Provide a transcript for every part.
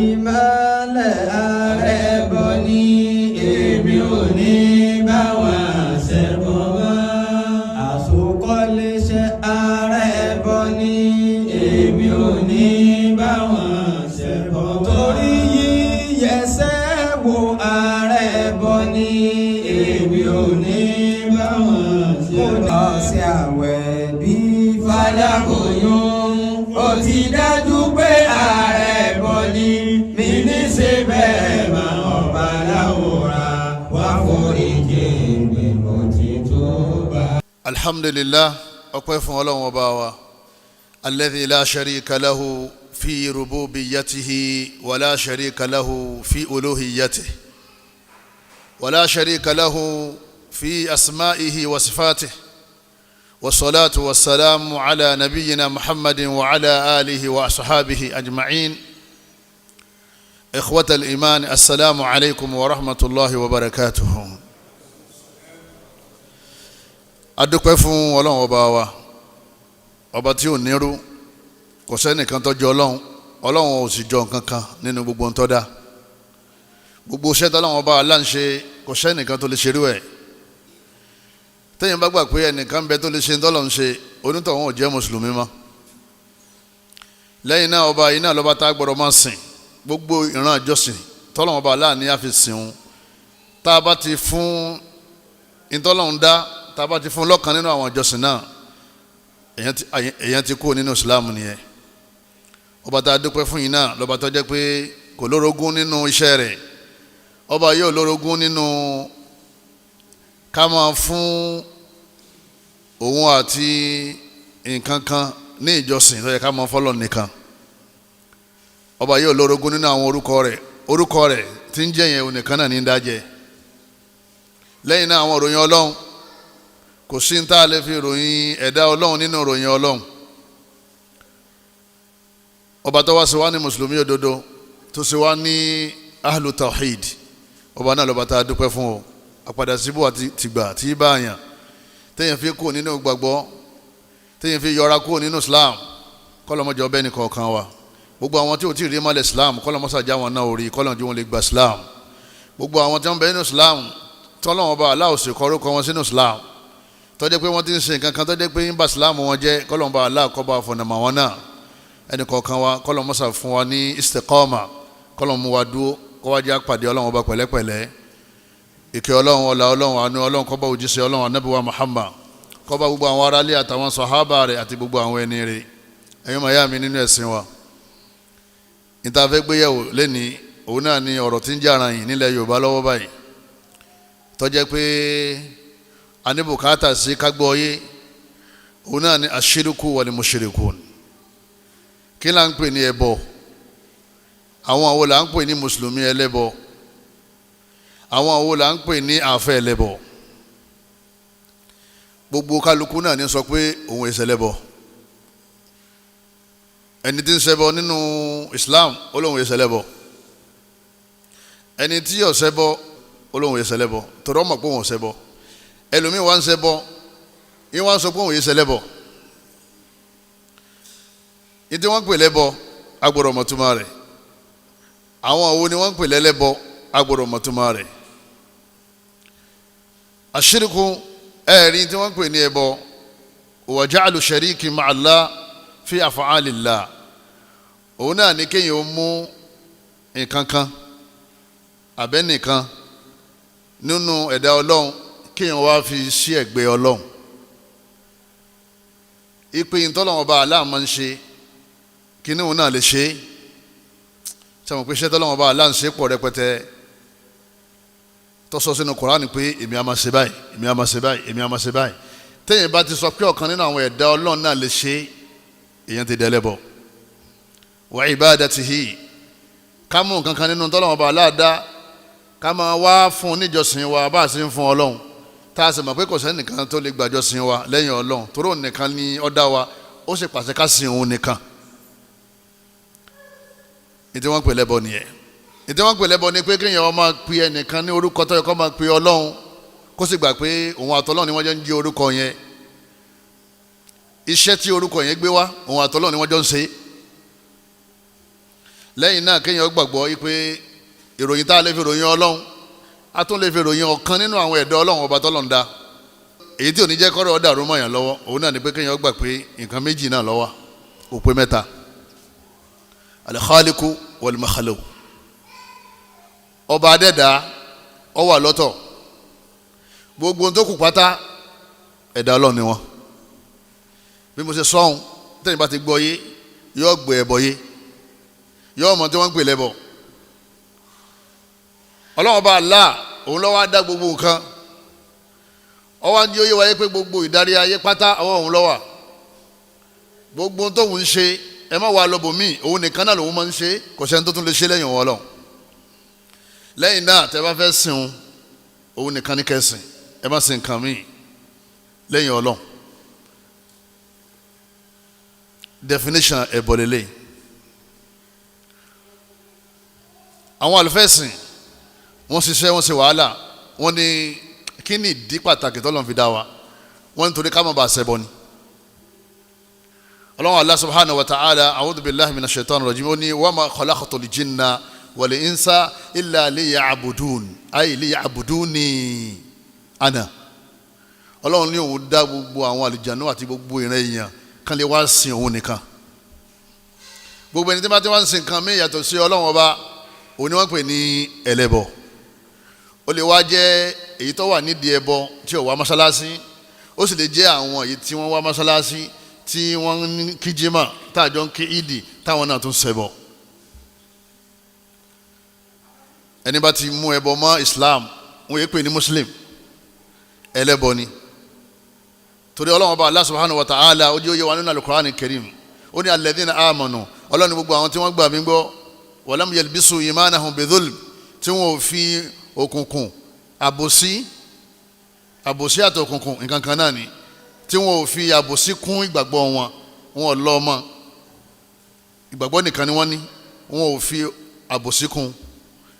ìmọ̀lẹ̀ ààrẹ bọ̀ ní èmi ò ní bá wọn ṣẹbọ mọ́. Àsokọ́léṣẹ́ ààrẹ bọ̀ ní èmi ò ní bá wọn ṣẹbọ mọ́. Torí yíyẹsẹ́ wo ààrẹ bọ̀ ní èmi ò ní bá wọn ṣẹbọ mọ́. Ọ̀sẹ̀ àwẹ̀ bí fàdákòyún ó ti dájú pé ààrẹ bọ̀ ní mi ní ṣe bẹ́ẹ̀ máa ọba láwòrán wá foríjì mi mo ti tó bá. Alhamdulillah, ọpẹ́ fún Ọlọ́run ọba wa alladhi la sharika lahu fi rububiyyatihi wa la sharika lahu fi uluhiyyatihi wa la sharika lahu fi asma'ihi wa sifatihi. والصلاة والسلام على نبينا محمد وعلى آله وأصحابه أجمعين. إخوة الإيمان، السلام عليكم ورحمة الله وبركاته. adúpẹ́ fún Ọlọ́run ọba wa, ọba tí ò nírú, kò sẹ́nìkan tó jọ Ọlọ́run, Ọlọ́run ò sì jọ nǹkan kan nínú gbogbo ohun tó dá. gbogbo iṣẹ́ tí Ọlọ́run ọba Allah ń ṣe kò sẹ́nìkan tó lè ṣerú ẹ̀. tẹ́yìn bá gbà pé ẹnìkan bẹ tó lè ṣe tọ́lọ̀ ń ṣe, onítọ̀hún ò jẹ́ mùsùlùmí mọ́. lẹ́yìn náà ọba yìí náà lọ́ba tá a gbọ́dọ̀ máa sìn. gbogbo ìran àjọsìn tọ́lọ́run ọba Allah ní a fi sìn òun. tá a bá ti fún ìtọ́lọ́run dá, tá a bá ti fún lọ́kàn nínú àwọn àjọsìn náà, èèyàn ti kú nínú ìsìláàmù nìyẹn. ọba tá a dúpẹ́ fún yìí náà lọ́ba tó jẹ́ pé kò lórogún nínú iṣẹ́ rẹ̀. ọba yóò lórogún nínú ká máa fún òun àti nǹkan kan ní ìjọsìn tó yẹ ká máa fọ́lọ́ nìkan. ọba yóò lórogún nínú àwọn orúkọ rẹ̀ tí ń jẹ́ yẹn onìkan náà ní dájẹ́. lẹ́yìn náà àwọn ìròyìn Ọlọ́run, kò sí ní tá a lè fi ròyìn ẹ̀dá Ọlọ́run nínú ìròyìn Ọlọ́run. ọba tó wá sí wa ní mùsùlùmí òdodo, tó sì wá ní ahlu tawhid, ọba náà lọ́ba tá a dúpẹ́ fún o. àpàdà síbò àti tìgbà tí bá yàn téèyàn fi kú nínú gbàgbọ́, téèyàn fi yọra kú nínú Islam, kọ́lọ́mọjọ ọbẹ̀ nìkọ̀ọ̀kan wa. gbogbo àwọn tí ò tí ì rí mọ́lẹ̀ Islam, kọ́lọ́mọsàjà wọn náà ò rí, kọ́lọ́mọjọ wọn lè gba Islam. gbogbo àwọn tí wọ́n bẹ nínú Islam tọ́lọ́wọ́n bá Allah sì kọ orúkọ wọn sínú Islam, tó jẹ́ pé wọ́n ti ń ṣe nǹkan kan tó jẹ́ pé ń bà Islam wọn jẹ́, kọ́lọ́mọba bá Allah kó bá fọ̀nàmọ́ wọn náà. ẹnìkọ̀ọ̀kan wa kọ́lọ́mọsà fún wa ní istiqama, kọ́lọ́mọ wa dúró kó wá jẹ́ àpàdé Ọlọ́run ọba pẹ̀lẹ́pẹ̀lẹ́. ìkẹ́ Ọlọ́run, ọlá Ọlọ́run, àánú Ọlọ́run kó bá òjíṣẹ́ Ọlọ́run Ànábì wa Muhammad, kó bá gbogbo àwọn aráalé àtàwọn sàhábà rẹ̀ àti gbogbo àwọn ẹni rẹ̀. ẹ̀yin màyá mi nínú ẹ̀sìn wa, níta fẹ́ gbéyẹ̀wò lẹ́ni òun náà ni ọ̀rọ̀ tí ń jà ràn yìí nílẹ̀ Yorùbá lọ́wọ́ báyìí, tó jẹ́ pé a ní bùkátà sí kágbọ́yé. òun náà ni aṣíríkù wal mushrikun. kí là ń pè ní ẹbọ? àwọn àwo là ń pè ní mùsùlùmí ẹlẹ́bọ? àwọn àwo là ń pè ní àfẹ́ ẹlẹ́bọ? gbogbo kálukú náà ní sọ pé òun ìṣẹlẹ́bọ. ẹni tí ń ṣẹbọ nínú Islam olóhùn ìṣẹlẹ́bọ, ẹni tí yóò ṣẹbọ olóhùn ìṣẹlẹ́bọ, torí ọmọ pé òun ṣẹbọ. ẹlòmíì wá ń ṣẹbọ, yín wá ń sọ pé òun ìṣẹlẹ́bọ. ní tí wọ́n ń pè lẹ́bọ agbọ́dọ̀ mọ̀ túmọ̀ rẹ̀. àwọn àwo ni wọ́n ń pè lẹ́lẹ́bọ agbọ́dọ̀ mọ̀ túmọ̀ rẹ̀. àṣírìkù ẹ̀rí tí wọ́n ń pè ní ẹbọ, wa ja'alu shariki ma'allah fi af'alillah. òun náà ní kéèyàn ó mú nǹkan kan àbẹ́nìkan nínú ẹ̀dá Ọlọ́run, kéèyàn wá fi sí ẹ̀gbẹ́ Ọlọ́run. ìpè ìtọ́lọ́wọ́n bá Allah máa ń ṣe, kíní òun náà lè ṣe é. sẹ́wọ̀n pé iṣẹ́ tọ́lọ́wọ́n bá Allah ń ṣe pọ̀ rẹpẹtẹ, tó sọ sínú Kùránì pé èmi á máa ṣe báyìí, èmi á máa ṣe báyìí, èmi á máa ṣe báyìí. téèyàn bá ti sọ pé ọ̀kan nínú àwọn ẹ̀dá Ọlọ́run náà lè ṣe, èèyàn ti dẹlẹ́bọ. wa ibadatihi, ká mú nǹkan kan nínú tọ́lọ́wọ́n bá Allah dá, ká máa wá fún níjọsìn wa bá a sì ń fún Ọlọ́run, tá a sì mọ̀ pé kò sẹ́nìkan tó lè gbàjọsìn wa lẹ́yìn Ọlọ́run, torí òun nìkan ni ó dá wa, ó sì pàṣẹ ká sìn òun nìkan. ìdí wọ́n pè lẹ́bọ nìyẹn. ìdí wọ́n pè lẹ́bọ ni pé kéèyàn máa pe ẹnìkan ní orúkọ tó yẹ kó máa pe Ọlọ́run, kó sì gbà pé òun àtọlọ́run ni wọ́n jọ ń jẹ́ orúkọ yẹn. iṣẹ́ tí orúkọ yẹn gbé wá òun àtọlọ́run ni wọ́n jọ ń ṣe. lẹ́yìn náà kéèyàn gbàgbọ́ yí pé ìròyìn tá a lè fi ròyìn Ọlọ́run a tún lè fi ròyìn ọ̀kan nínú àwọn ẹ̀dá Ọlọ́run ọba tọ́lọ́run dá èyí tí ò ní jẹ́ kọ́rọ̀ dàrú mọ́ yàn lọ́wọ́ òun náà ni pé kéèyàn gbà pé nǹkan méjì náà ló wà ó pé mẹ́ta al-khaliqu wal-makhluq ọba adẹ́dá ó wà lọ́tọ̀ gbogbo tó kù pátá ẹ̀dá Ọlọ́run ni wọ́n bí mo ṣe sọ́hun tẹ́yìn bá ti gbọ́ yé yóò gbé ẹbọ yé yóò mọ̀ tí wọ́n ń pè lẹ́bọ Ọlọ́run ọba Allah òun ló wá dá gbogbo nǹkan ó wá ní ó yé wáyé pé gbogbo ìdarí ayé pátá ọwọ́ òun ló wà gbogbo tóun ń ṣe ẹ má wà lọ́bòmíì òun nìkan náà lòun máa ń ṣe kò sẹ́ni tó tún lè ṣe lẹ́yìn òun Ọlọ́run lẹ́yìn náà tẹ́ bá fẹ́ sìn òun nìkan ní kẹ́sìn ẹ má sìn nǹkan míì lẹ́yìn Ọlọ́run definition ẹbọ lélẹ̀ àwọn àlùfẹ́sìn wọ́n ṣiṣẹ́ wọ́n ṣe wàhálà wọ́n ní kí ni ìdí pàtàkì tọ́lọ́run fi dá wa wọ́n nítorí ká má bàa ṣẹbọ ni Ọlọ́run Allah subhanahu wa ta'ala a'udhu billahi minash shaitani rajim ó ní wa ma khalaqtul jinna wal insa illa liya'budun ay liya'buduni ana Ọlọ́run ní òun dá gbogbo àwọn àlùjànnú àti gbogbo ìran èèyàn kan lè wá sin òun nìkan gbogbo ẹni tí wọ́n ti wá ń sin nǹkan míì yàtọ̀ sí Ọlọ́run ọba òun ni wọ́n pè ní ẹlẹ́bọ ó lè wá jẹ́ èyí tó wà nídìí ẹbọ tí ò wá mọ́sálásí ó sì lè jẹ́ àwọn èyí tí wọ́n wá mọ́sálásí tí wọ́n ń kí jimá táàjọ ń kí ìdì táwọn náà tún ṣẹbọ ẹni bá ti mú ẹbọ mọ́ Islam wọ́n yẹ pé ní Muslim ẹlẹ́bọ ni torí Ọlọ́run ọba Allah subhanahu wa ta'ala ó jẹ́ ó yé wa nínú al-Qur'an al-Karim ó ní alladhina amanu Ọlọ́run ní gbogbo àwọn tí wọ́n gbà mí gbọ́ walam yalbisu imanahum bidhulm tí wọ́n ò fi òkùnkùn àbòsí àti òkùnkùn nǹkan kan náà ni tí wọ́n ò fi àbòsí kún ìgbàgbọ́ wọn wọn ò lọ mọ́ ìgbàgbọ́ nìkan ni wọ́n ní wọn ò fi àbòsí kún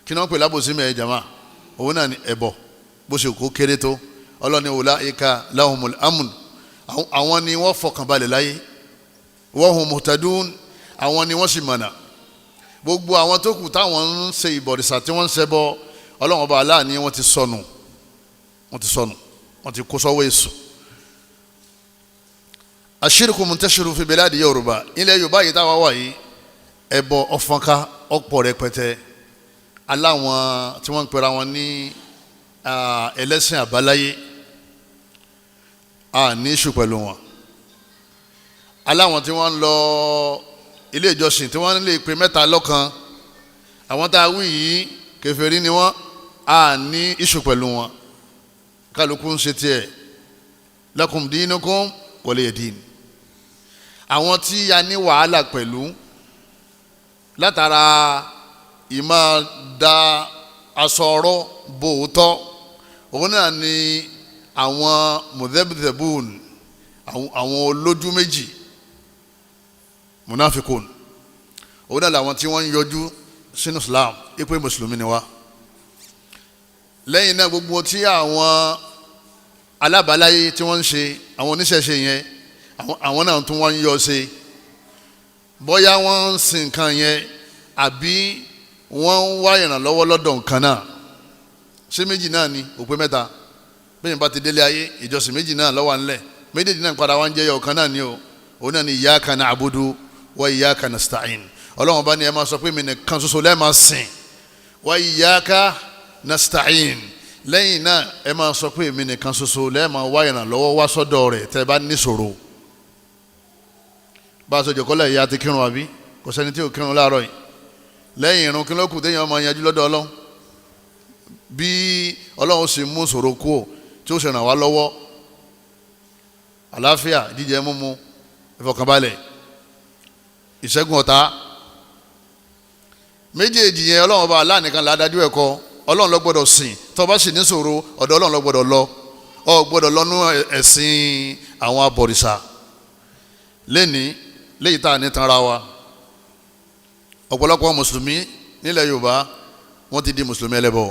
kí ni wọ́n pè lábòsí mẹ́ẹ̀ jama òun náà ni ẹbọ bó ṣe kó kéré tó Ọlọ́ni ulaika lahumul amn àwọn ni wọ́n fọkànbalẹ̀ láyé wa hum muhtadun àwọn ni wọ́n sì mọ̀nà gbogbo àwọn tó kù táwọn ń ṣe ìbọ̀rìṣà tí wọ́n ń ṣẹbọ Ọlọ́run ọba Allah ni wọ́n ti sọnù wọ́n ti kó sọ́wọ́ èṣù. Ashirku muntashiru fi biladi Yorùbá ilẹ̀ Yorùbá yìí táwa wà yìí ẹbọ ọ̀fọ̀nká ọ̀pọ̀ rẹpẹtẹ aláwọn tí wọ́n ń pera wọn ní ẹlẹ́sìn àbáláyé ní ìṣù pẹ̀lú wọn aláwọn tí wọ́n ń lọ ilé ìjọsìn tí wọ́n lè pe mẹ́ta lọ́kan àwọn tá a wí yìí kèfèrí ni wọ́n ní ìṣù pẹ̀lú wọn kálukú ń ṣe tiẹ̀ lakum dinukum waliya din àwọn tí a ní wàhálà pẹ̀lú látara ìmọ̀ da aṣọ ọ̀rọ̀ bòótọ́ òun náà ni àwọn mudhabdhabun àwọn olójú méjì munafikun òun náà làwọn tí wọ́n ń yọjú sínú Islam ipò mùsùlùmí ni wá lẹ́yìn náà gbogbo tí àwọn alábàáláyé tí wọ́n ń ṣe àwọn oníṣẹ̀ṣe yẹn àwọn náà tún wọ́n ń yọ ṣe bóyá wọ́n ń sin nǹkan yẹn àbí wọ́n ń wá ìrànlọ́wọ́ lọ́dọ̀ nǹkan náà ṣé méjì náà ni òpin mẹ́ta bẹ́ẹ̀ bá ti délé ayé ìjọsìn méjì náà ló wà ńlẹ̀ méjèèjì náà padà wá ń jẹ́ ọ̀kan náà ni o òun náà ni iyyaka na'budu wa iyyaka nasta'in Ọlọ́run bá ní ẹ máa sọ pé mi nìkan ṣoṣo lẹ́ẹ̀ máa sìn wa iyyaka nasta'in lẹ́yìn náà ẹ máa sọ pé mi nìkan ṣoṣo lẹ́ẹ̀ máa wá ìrànlọ́wọ́ wá sọ́dọ̀ rẹ̀ tẹ́ bá níṣòro bá a sọ jòkọ́lẹ̀ ìyá ti kírun àbí kò sẹ́ni tí ò kírun láàárọ̀ yìí lẹ́yìn irun kí ló kù téèyàn máa yanjú lọ́dọ̀ Ọlọ́run bí Ọlọ́run sì mú ṣòro kú ò tí ó ṣe ràn wá lọ́wọ́ àlàáfíà jíjẹ múmu ìfọkànbalẹ̀ ìṣẹ́gun ọ̀tá méjèèjì yẹn Ọlọ́run bá aláàníkan ládájú ẹ̀kọ́ Ọlọ́run ló gbọ́dọ̀ sìn tó bá sì ní ṣòro ọ̀dọ̀ Ọlọ́run ló gbọ́dọ̀ lọ ọ gbọ́dọ̀ lọ́nú ẹ̀sìn àwọn abọ̀rìṣà lẹ́ni léyìí tá a ní tanra wa ọ̀pọ̀lọpọ̀ mùsùlùmí nílẹ̀ Yorùbá wọ́n ti di mùsùlùmí ẹlẹ́bọ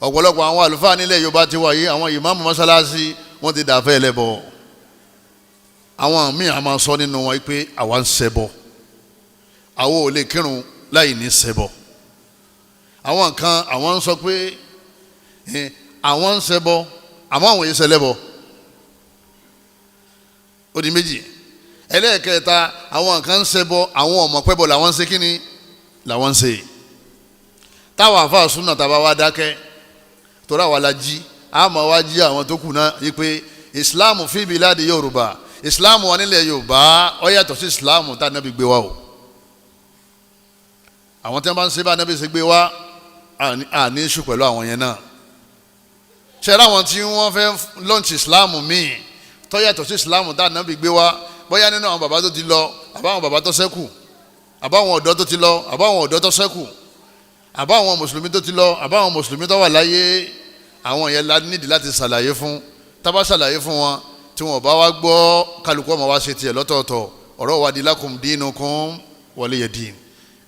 ọ̀pọ̀lọpọ̀ àwọn àlùfáà nílẹ̀ Yorùbá ti wáyé àwọn ìmáàmù mọ́sálásí wọ́n ti dàfẹ́ ẹlẹ́bọ àwọn míì a máa sọ nínú wọn pé àwa ń ṣẹbọ àwọn ò lè kírun láì ní ṣẹbọ. àwọn kan àwọn ń sọ pé àwọn ń ṣẹbọ àmọ́ àwọn yìí ṣẹlẹ́bọ. ó di méjì. ẹlẹ́ẹ̀kẹta àwọn kan ń ṣẹbọ àwọn ọmọ pẹ́bọ làwọn ń ṣe kíni làwọn ń ṣe. táwọn àfáà súnà tàbá wá dákẹ́ torí àwa la jí àmọ́ wá jí àwọn tó kù náà yí pé ìsìláàmù fi biladi Yorùbá ìsìláàmù wa nílẹ̀ Yorùbá ó yàtọ̀ sí ìsìláàmù tá Ànábì gbé wá o. àwọn tí wọ́n bá ń ṣe bá Ànábì ṣe gbé wá àní iṣu pẹ̀lú àwọn yẹn náà. ṣẹ́ra àwọn tí wọ́n fẹ́ lọ́ǹtì ìsìláàmù míì tó yàtọ̀ sí ìsìláàmù tá Ànábì gbé wá bóyá nínú àwọn bàbá tó ti lọ àbáwọn bàbá tó ṣẹ́kù àbáwọn ọ̀dọ́ tó ti lọ àbáwọn ọ̀dọ́ tó ṣẹ́kù àbáwọn mùsùlùmí tó ti lọ àbáwọn mùsùlùmí tó wà láyé àwọn yẹn la nídìí láti ṣàlàyé fún tábà ṣàlàyé fún wọn tí wọn bá wá gbọ́ kálukú ọmọ wa ṣe tiẹ̀ lọ́tọ̀ọ̀tọ̀ ọ̀rọ̀ wa di lakum dinukum waliya din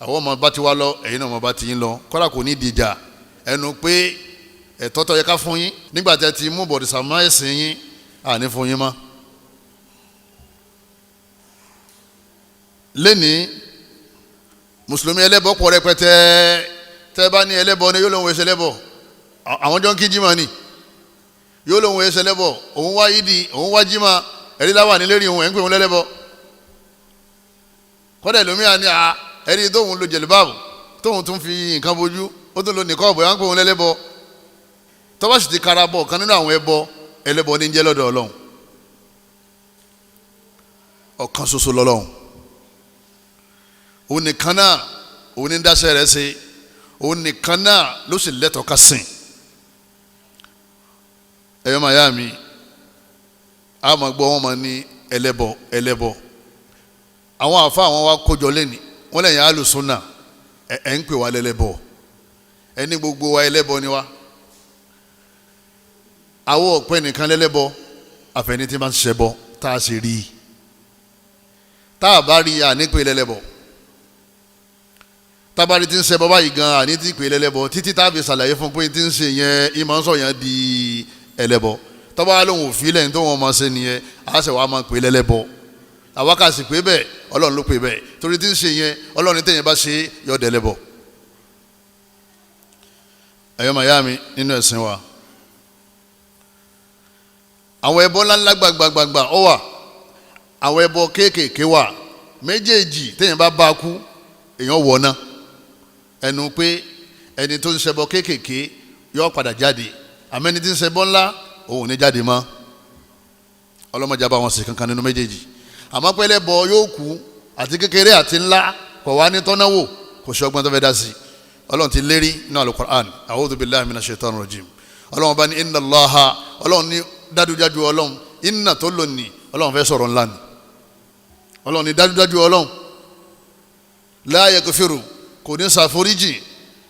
àwọn ọmọ bá ti wá lọ ẹ̀yin náà ọmọ bá ti yín lọ kọ́ra kò ní dìjà ẹnu pé ẹ̀tọ́ tó yẹ ká fún yín nígbà tẹ́ ti mú bọ̀dìsà má ẹ̀sìn yín àní fún yín mọ́. lẹ́ni mùsùlùmí ẹlẹ́bọ pọ̀ rẹpẹtẹ tẹ́ bá ní ẹlẹ́bọ ni yóò lóun ẹsẹ̀ ẹlẹ́bọ àwọn jọ ń kí jimá ni yóò lóun ẹsẹ̀ ẹlẹ́bọ òun wá yídi òun wá jimá ẹ̀rí láwà nílérí òun ẹ̀ ń pè òun lẹ́lẹ́bọ kọ́dà lómìnira ni ẹ̀rí tóun lo jẹ̀lúbáàbù tóun tún fi nǹkan bojú ó tún lo nìkọ́ọ̀bù ẹ̀ ń pè òun lẹ́lẹ́bọ tọ́ba sì ti kara bọ̀ kan nínú àwọn ẹlẹ́bọ ní jẹ́ lọ́dọ̀ Ọlọ́run ọ̀kan ṣoṣo lọ́lọ́run òun nìkan náà òun ní dáṣẹ́ rẹ̀ ṣe òun nìkan náà ló sì lẹ́tọ̀ọ́ ká sìn. ẹ̀yọ́ màá yá mi a máa gbọ́ wọn máa ní ẹlẹ́bọ àwọn àfa àwọn wa kójọ lẹ́ni wọ́n lẹ́yìn alùsùnà ẹ̀ ń pè wá lẹ́lẹ́bọ ẹni gbogbo wa ẹlẹ́bọ ni wa àwọn ọ̀pẹ nìkan lẹ́lẹ́bọ àfẹ́ni tí máa ń ṣẹbọ tá a sì rí i tá a bá rí i ànípè lẹ́lẹ́bọ tábàrí tí ń ṣẹbọ báyìí gan àní tí pè lẹ́lẹ́bọ títí tábì ṣàlàyé fún pé tí ń ṣe yẹn ìmọ̀ ń sọ yẹn di ẹlẹ́bọ tọ́ba lóhùn òfin lẹ́yìn tó wọ́n máa ṣe nìyẹn àṣẹ wàá máa pè lẹ́lẹ́bọ àwa kà sì pé bẹ́ẹ̀ Ọlọ́run ló pè bẹ́ẹ̀ torí tí ń ṣe yẹn Ọlọ́run tẹ̀yìn bá ṣe yọ dẹ́lẹ́bọ. ẹ̀yọ́ màyá mi nínú ẹ̀sìn wa àwọn ẹbọ ńláńlá gbàgbàgbà ó wà àwọn ẹbọ kéékèèké wà méjèèjì tẹ̀yìn bá a kú èèyàn wọ̀ ná ẹnu pé ẹni tó ń ṣẹbọ kéékèèké yóò padà jáde àmẹ́ni tí ń ṣẹbọ ńlá òun ò ní jáde mọ́ ọlọ́mọdé bá wọn sì kankan nínú méjèèjì àmọ́ pé ẹlẹ́bọ yóò kú àti kékeré àti ńlá kò wá ní tọ́náwó kò sí ọgbọ́n tó fẹ́ dá sí ọlọ́run ti lérí nínú Al-Qur'an a'udhu billahi minash shaitanir rajim ọlọ́run bá ní inna Allaha ọlọ́run ní dájúdájú ọlọ́run inna tó lò ní ọlọ́run fẹ́ sọ̀rọ̀ ńlá ni ọlọ́run ní dájúdájú ọlọ́run la yaghfiru kò ní ṣàforíjì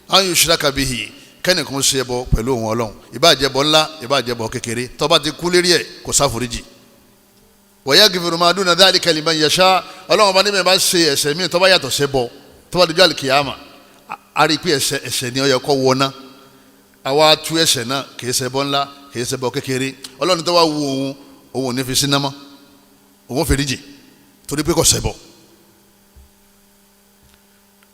an yushraka bihi kẹ́nìkan ṣe ẹbọ pẹ̀lú òun ọlọ́run ìbáàjẹ́bọ ńlá ìbáàjẹ́bọ kékeré tó bá ti kú lérí ẹ̀ kò ṣàforíjì wa yaghfiru ma duna dhalika liman yasha ọlọ́run bá níbẹ̀ bá ṣe ẹ̀ṣẹ̀ míì tó bá yàtọ̀ ṣẹbọ tó bá dojú àlùkìyàmà a rí pé ẹ̀ṣẹ̀ ni ó yẹ kó wọná àwa tú ẹ̀ṣẹ̀ náà kìí ṣẹbọ ńlá kìí ṣẹbọ kékeré ọlọ́run tó wá wu òun ò ní fi síná mọ́ òun ò fi ríjì torí pé kò ṣẹbọ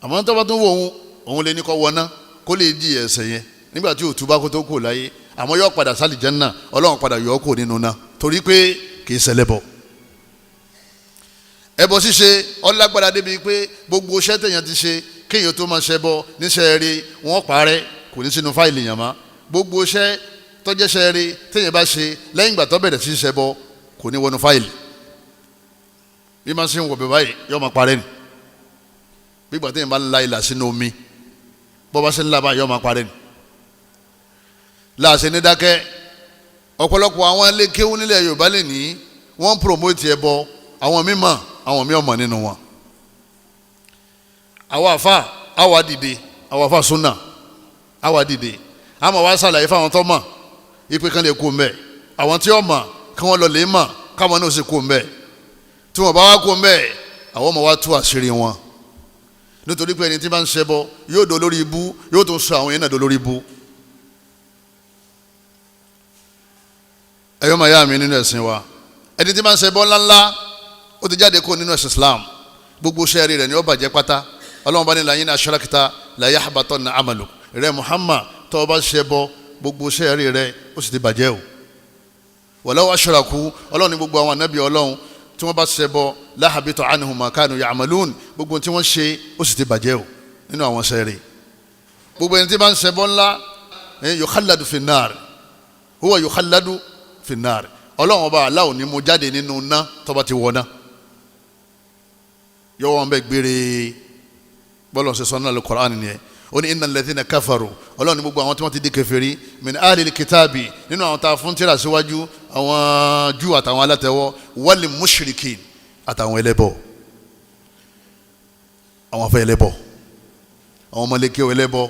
àmọ́ tó bá tún wọ òun lè ní kó wọná kó lè jí ẹ̀ṣẹ̀ yẹn nígbà tí òtún bá kó tó kù láyé àmọ́ yóò padà sálì Jánnà ọlọ́run padà yọ ọ́ kù nínú náà torí pé kìí ṣẹlẹ́bọ. ẹbọ ṣíṣe ọlágbára débi pé gbogbo iṣẹ́ tẹ̀yàn ti ṣe kéèyàn tó máa ṣẹbọ níṣẹ́ rí wọ́n parẹ́ kò ní sínú fáìlì yàn má gbogbo iṣẹ́ tọ́jẹ́ṣẹ́ rí tẹ̀yàn bá ṣe lẹ́yìn ìgbà tó bẹ̀rẹ̀ sí ṣẹbọ kò ní wọnú fáìlì bí máa ṣe ń wọ̀ bẹ̀ báyìí yóò máa parẹ́ ni bí ìgbà tẹ̀yàn bá ń la ìlà sínú omi bọ́ bá ṣe ń la báyìí yóò máa parẹ́ ni láàṣẹ ní dákẹ́ ọ̀pọ̀lọpọ̀ àwọn ilé kéwú nílẹ̀ Yorùbá lè ní wọ́n promote ẹbọ àwọn mímọ̀ àwọn mí ọmọ nínú wọn àwọn àfa àwa dìde àwọn àfa súnà àwa dìde àmọ́ wá sàlàyé fáwọn tó mọ̀ ipe kan lè kó mbẹ́ àwọn tí ó mọ̀ kí wọ́n lọ lè mọ̀ káwọn náà sì kó mbẹ́ tí wọ́n bá wá kó mbẹ́ àwọn ọmọ wa tú àṣírí wọn nítorí pé ẹni tí bá ń ṣẹbọ yóò do lórí ibú yóò tún sọ àwọn yẹn náà do lórí ibú. ẹ̀yọ́ màá yá mi nínú ẹ̀sìn wa ẹni tí máa ń ṣẹbọ ńláńlá ó ti jáde kó nínú ẹ̀sìn Islam gbogbo sẹ́ẹ̀rì rẹ̀ ni ó bàjẹ́ pátá ọlọ́run bá ní la in ashrakta la yahbatanna amaluk rẹ Muhammad tó o bá ṣẹbọ gbogbo sẹ́ẹ̀rì rẹ ó sì ti bàjẹ́ o walaw ashraku ọlọ́run ní gbogbo àwọn anábì ọlọ́run tí wọ́n bá ṣẹbọ la habita anhum ma kanu ya'malun gbogbo tí wọ́n ṣe ó sì ti bàjẹ́ o nínú àwọn sẹ́ẹ̀rì gbogbo ẹni tí bá ń ṣẹbọ ńlá yukhalladu fi nnar huwa yukhalladu fi nnar ọlọ́run ọba aláwọ̀ ni mo jáde nínú ná tó bá ti wọ̀ ná yọ wọn bẹ gbére bọ́lọ̀ ṣe sọ náà al-Qur'an nìyẹn ó ní innal ladhina kafaru ọlọ́run ní gbogbo àwọn tí wọ́n ti di kèfèrí min ahlil kitabi nínú àwọn tá a fún tírà síwájú àwọn Júù àtàwọn alátẹ̀wọ́ wal mushrikin àtàwọn ẹlẹ́bọ àwọn afẹ́ ẹlẹ́bọ àwọn ọmọlẹ́kẹ́ ẹlẹ́bọ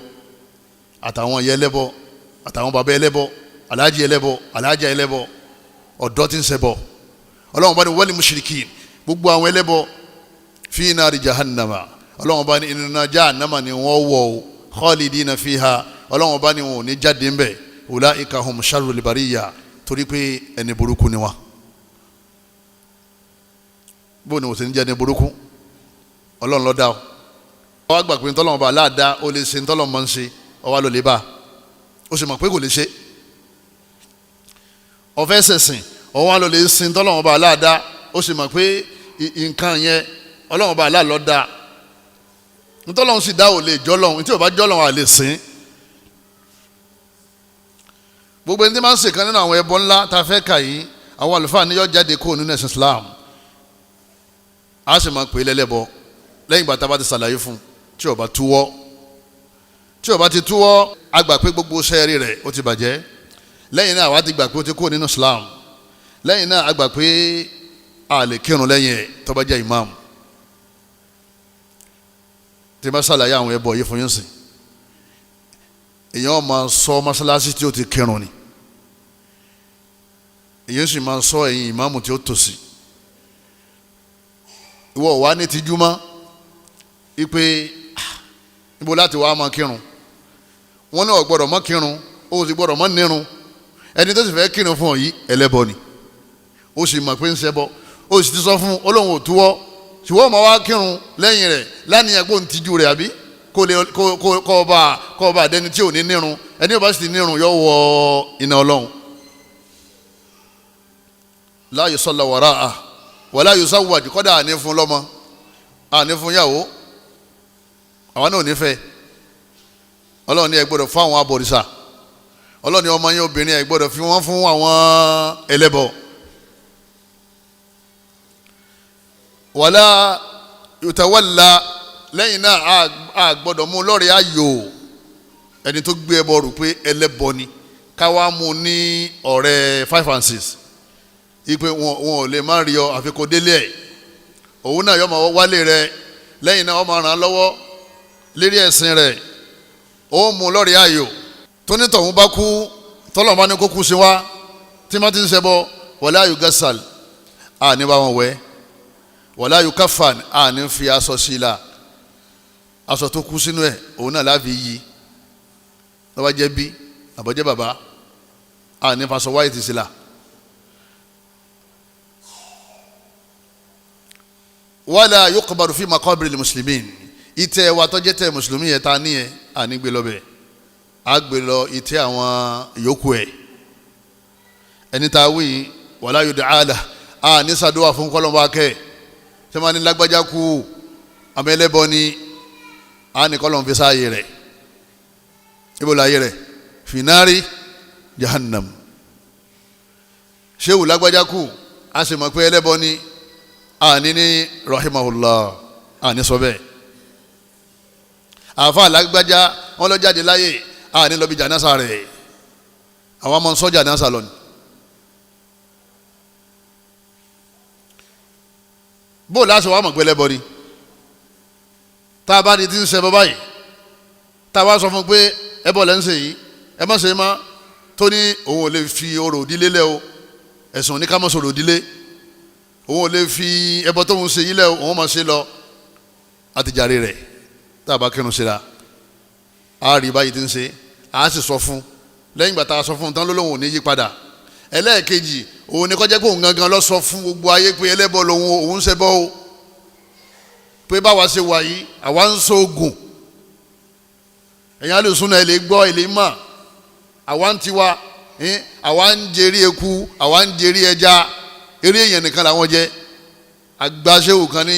àtàwọn ìyá ẹlẹ́bọ àtàwọn bàbá ẹlẹ́bọ aláàjì ẹlẹ́bọ aláàjà ẹlẹ́bọ ọ̀dọ́ tí ń ṣẹbọ ọlọ́run bá ní wal mushrikin gbogbo àwọn ẹlẹ́bọ fi nari jahannama ọlọ́run bá ní inú náà jahannama ni wọ́n wọ̀ ọ́ khalidina fiha ọlọ́run bá ní wọn ò ní jáde ń bẹ̀ ulaika hum sharrul bariyya torí pé ẹni burúkú ni wa bó ni wọ́n ti ń jẹ́ ẹni burúkú ọlọ́run ló dá ọ wọ́n gbà pé ntọ́lọ́run bá aláàdá ó lè ṣe ntọ́lọ́run máa ń ṣe ọwọ́ ló lè bá ó sì mọ̀ pé kò lè ṣe ọ̀fẹ́ ṣẹ̀sìn ọwọ́ ló lè ṣe ntọ́lọ́run bá aláàdá ó sì mọ̀ pé nǹkan yẹn ọlọ́run bá aláàlọ́ dá ntọ́lọ́run sì dá ò lè jọ́lọ́run tí ò bá jọ́lọ́run à lè sìn gbogbo ẹni tí máa ń ṣèkan nínú àwọn ẹbọ ńlá tá a fẹ́ kà yìí àwọn àlùfáà níyọ́ jáde kó nínú ẹ̀sìn Islam a sì máa pè é lẹ́lẹ́bọ lẹ́yìn ìgbà tá a bá ti ṣàlàyé fún tí ò bá túwọ́ tí ò bá ti túwọ́ a gbà pé gbogbo sẹ́ẹ̀rì rẹ̀ ó ti bàjẹ́ lẹ́yìn náà àwa ti gbà pé ó ti kó nínú Islam lẹ́yìn náà a gbà pé a lè kírun lẹ́yìn ẹ̀ tó bá jẹ́ imam tí bá ṣàlàyé àwọn ẹbọ yìí fún yín sìn èèyàn máa sọ mọ́sálásí tí ó ti kírun ni èèyàn sì máa sọ ẹ̀yìn ìmáàmù tí ó tòsí ìwọ wà ní tijú mọ́ ipe níbo láti wá máa kírun wọn náà gbọ́dọ̀ mọ́ kírun ó sì gbọ́dọ̀ mọ́ nírun ẹni tó sì fẹ́ kírun fún ọ yìí ẹlẹ́bọ ni ó sì mọ̀ pé ń ṣẹbọ ó sì ti sọ fún Ọlọ́hun ò túwọ́ ṣùgbọ́n ọmọ wa kírun lẹ́yìn rẹ̀ lánìyàn pé òun tijú rẹ̀ àbí kọ́ ọba àdẹni tí ò ní nírun ẹni ọba sì ti nírun yọ wọ iná Ọlọ́hun la yusalla wara'a wala yusawwaj kọ́dà àní fún lọ́mọ àní fún yàwó àwọn náà ò ní fẹ́ Ọlọ́run ní ẹ gbọ́dọ̀ fún àwọn abọ̀rìṣà Ọlọ́run ní ọmọ yín obìnrin ẹ gbọ́dọ̀ fi wọ́n fún àwọn ẹlẹ́bọ wàlá yutawalla lẹ́yìn náà a gbọ́dọ̀ mú lọ́rẹ̀ ayò ẹni tó gbé ẹbọ rò pé ẹlẹ́bọ ni káwá mú ní ọ̀rẹ́ 5 and 6 ipe wọn ò lè má rí ọ àfikún délé ẹ̀ òun náà yọ máa wálé rẹ lẹ́yìn náà wọ́n máa ràn án lọ́wọ́ lérí ẹ̀sìn rẹ̀ ó mú lọ́rẹ̀ ayò tónítọ̀hún bá kú tọ́lọ̀ bá ní kó kú sí wá tí má ti ń ṣẹbọ wala yugassal àní bá wọn wẹ̀ wala yukaffan àní fi aṣọ sí i la aṣọ tó kú sínú ẹ̀ òun náà láfi yí lọ́wọ́ jẹ́ bí àbọ̀jẹ́ bàbá àní faṣọ wáyé ti sí la. wala yuqbaru fi maqabiril muslimin ìtẹ́ wa tó jẹ́ tẹ́ mùsùlùmí yẹn ta níyẹn àní gbé lọ́bẹ̀ á gbé lọ ìtẹ́ àwọn yòókù ẹ̀ ẹni tá a wí wala yud'a lahu àní sàdúrà fún kọ́lọ́mù akẹ́ ṣé máa ní lágbájá kú amẹ́lẹ́bọ ni àní kọ́lọ́mù fi sáàyè rẹ̀ ibo láyé rẹ̀ finari jahannam ṣéwù lágbájá kú a sì mọ̀ pé ẹlẹ́bọ ni àní ní rahimahullah àní sọ bẹ́ẹ̀ àfa lágbájá wọn lọ jáde láyé àní lọ bí jànásà rẹ̀ àwọn ọmọ sọ jànásà lọ ni. bó láṣọ wa mọ̀ pé ẹlẹ́bọ ni tá a bá di ti ń ṣe bọ́ báyìí tá a bá sọ fún pé ẹbọ lẹ́ ń ṣe yìí ẹ má ṣe má tó ní òun ò lè fi orò òdílé lẹ́ o ẹ̀sùn ní ká má sọ̀rọ̀ òdílé òun ò lè fi ẹbọ tó ń ṣe yìí lẹ́ o òun máa ṣe lọ àtijàre rẹ̀ tá a bá kírun síra a rí báyìí ti ń ṣe a sì sọ fún lẹ́yìn ìgbà tá a sọ fún un tán ló lóun ò ní yí padà ẹlẹ́ẹ̀kejì òun ni kọjá pé òun gangan lọ sọ fún gbogbo ayé pé ẹlẹ́bọ lòun òun ṣẹbọ o pé báwa ṣe wà yìí àwa ń sóògùn ẹ̀yin alùsùnà ẹ̀ lè gbọ́ ẹ̀ lè mọ̀ àwa ń tiwa àwa ń jẹrí eku àwa ń jẹrí ẹja eré èèyàn nìkan làwọn jẹ agbáṣẹ́wò kan ní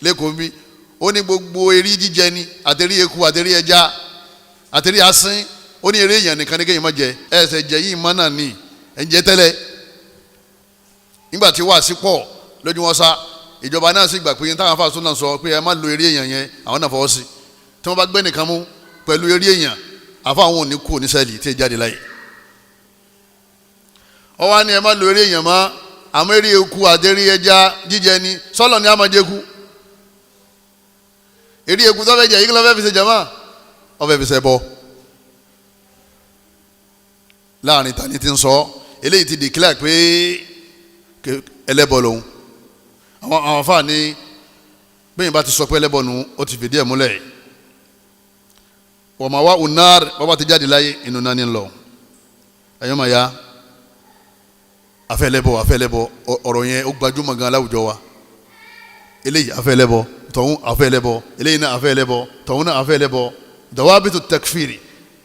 lẹ́kọ̀ọ́ bí ó ní gbogbo eré jíjẹ ni àtẹ̀rí eku àtẹ̀rí ẹja àtẹ̀rí asín ó ní eré èèyàn nìkan ní kéèyàn má jẹ ẹsẹ̀ jẹ yìí mọ́ náà ní ẹ̀ ń jẹ tẹ́lẹ̀ nígbà tí wàá sí pọ̀ lójú wọn sá ìjọba náà sì gbà pé táwọn afáàsó náà sọ pé ẹ má lo eré èèyàn yẹn àwọn náà fọwọ́ sí tí wọ́n bá gbé nìkan mú pẹ̀lú eré èèyàn àfáwọn ò ní kú ní sẹ́ẹ̀lì tí ì jáde láyé ọwọ́ ni ẹ má lo eré èèyàn mọ́ àmọ́ eré eku àtẹ̀rí ẹja jíjẹ ni sọ́lọ̀ ni a máa jẹ eku eré eku tó fẹ́ jẹ yìí kí ló fẹ́ fi ṣe jàmá ó fẹ́ fi ṣe bọ́ láàrin tani ti ń sọ eléyìí ti declare pé ẹlẹ́bọ lòun àwọn afa ni bẹ́ẹ̀ bá ti sọ pé ẹlẹ́bọ nù ó ti fìdí ẹ̀ múlẹ̀ wọ́n máa wá unar bàbá ti jáde láyé inú náà ní lọ ẹ̀yọ́ máa ya afẹ́lẹ́bọ ọ̀rọ̀ yẹn ó gbajúmọ̀ gan láwùjọ wa eléyìí afẹ́lẹ́bọ tọ̀hún afẹ́lẹ́bọ eléyìí náà afẹ́lẹ́bọ tọ̀hún náà afẹ́lẹ́bọ dawabitu takfiri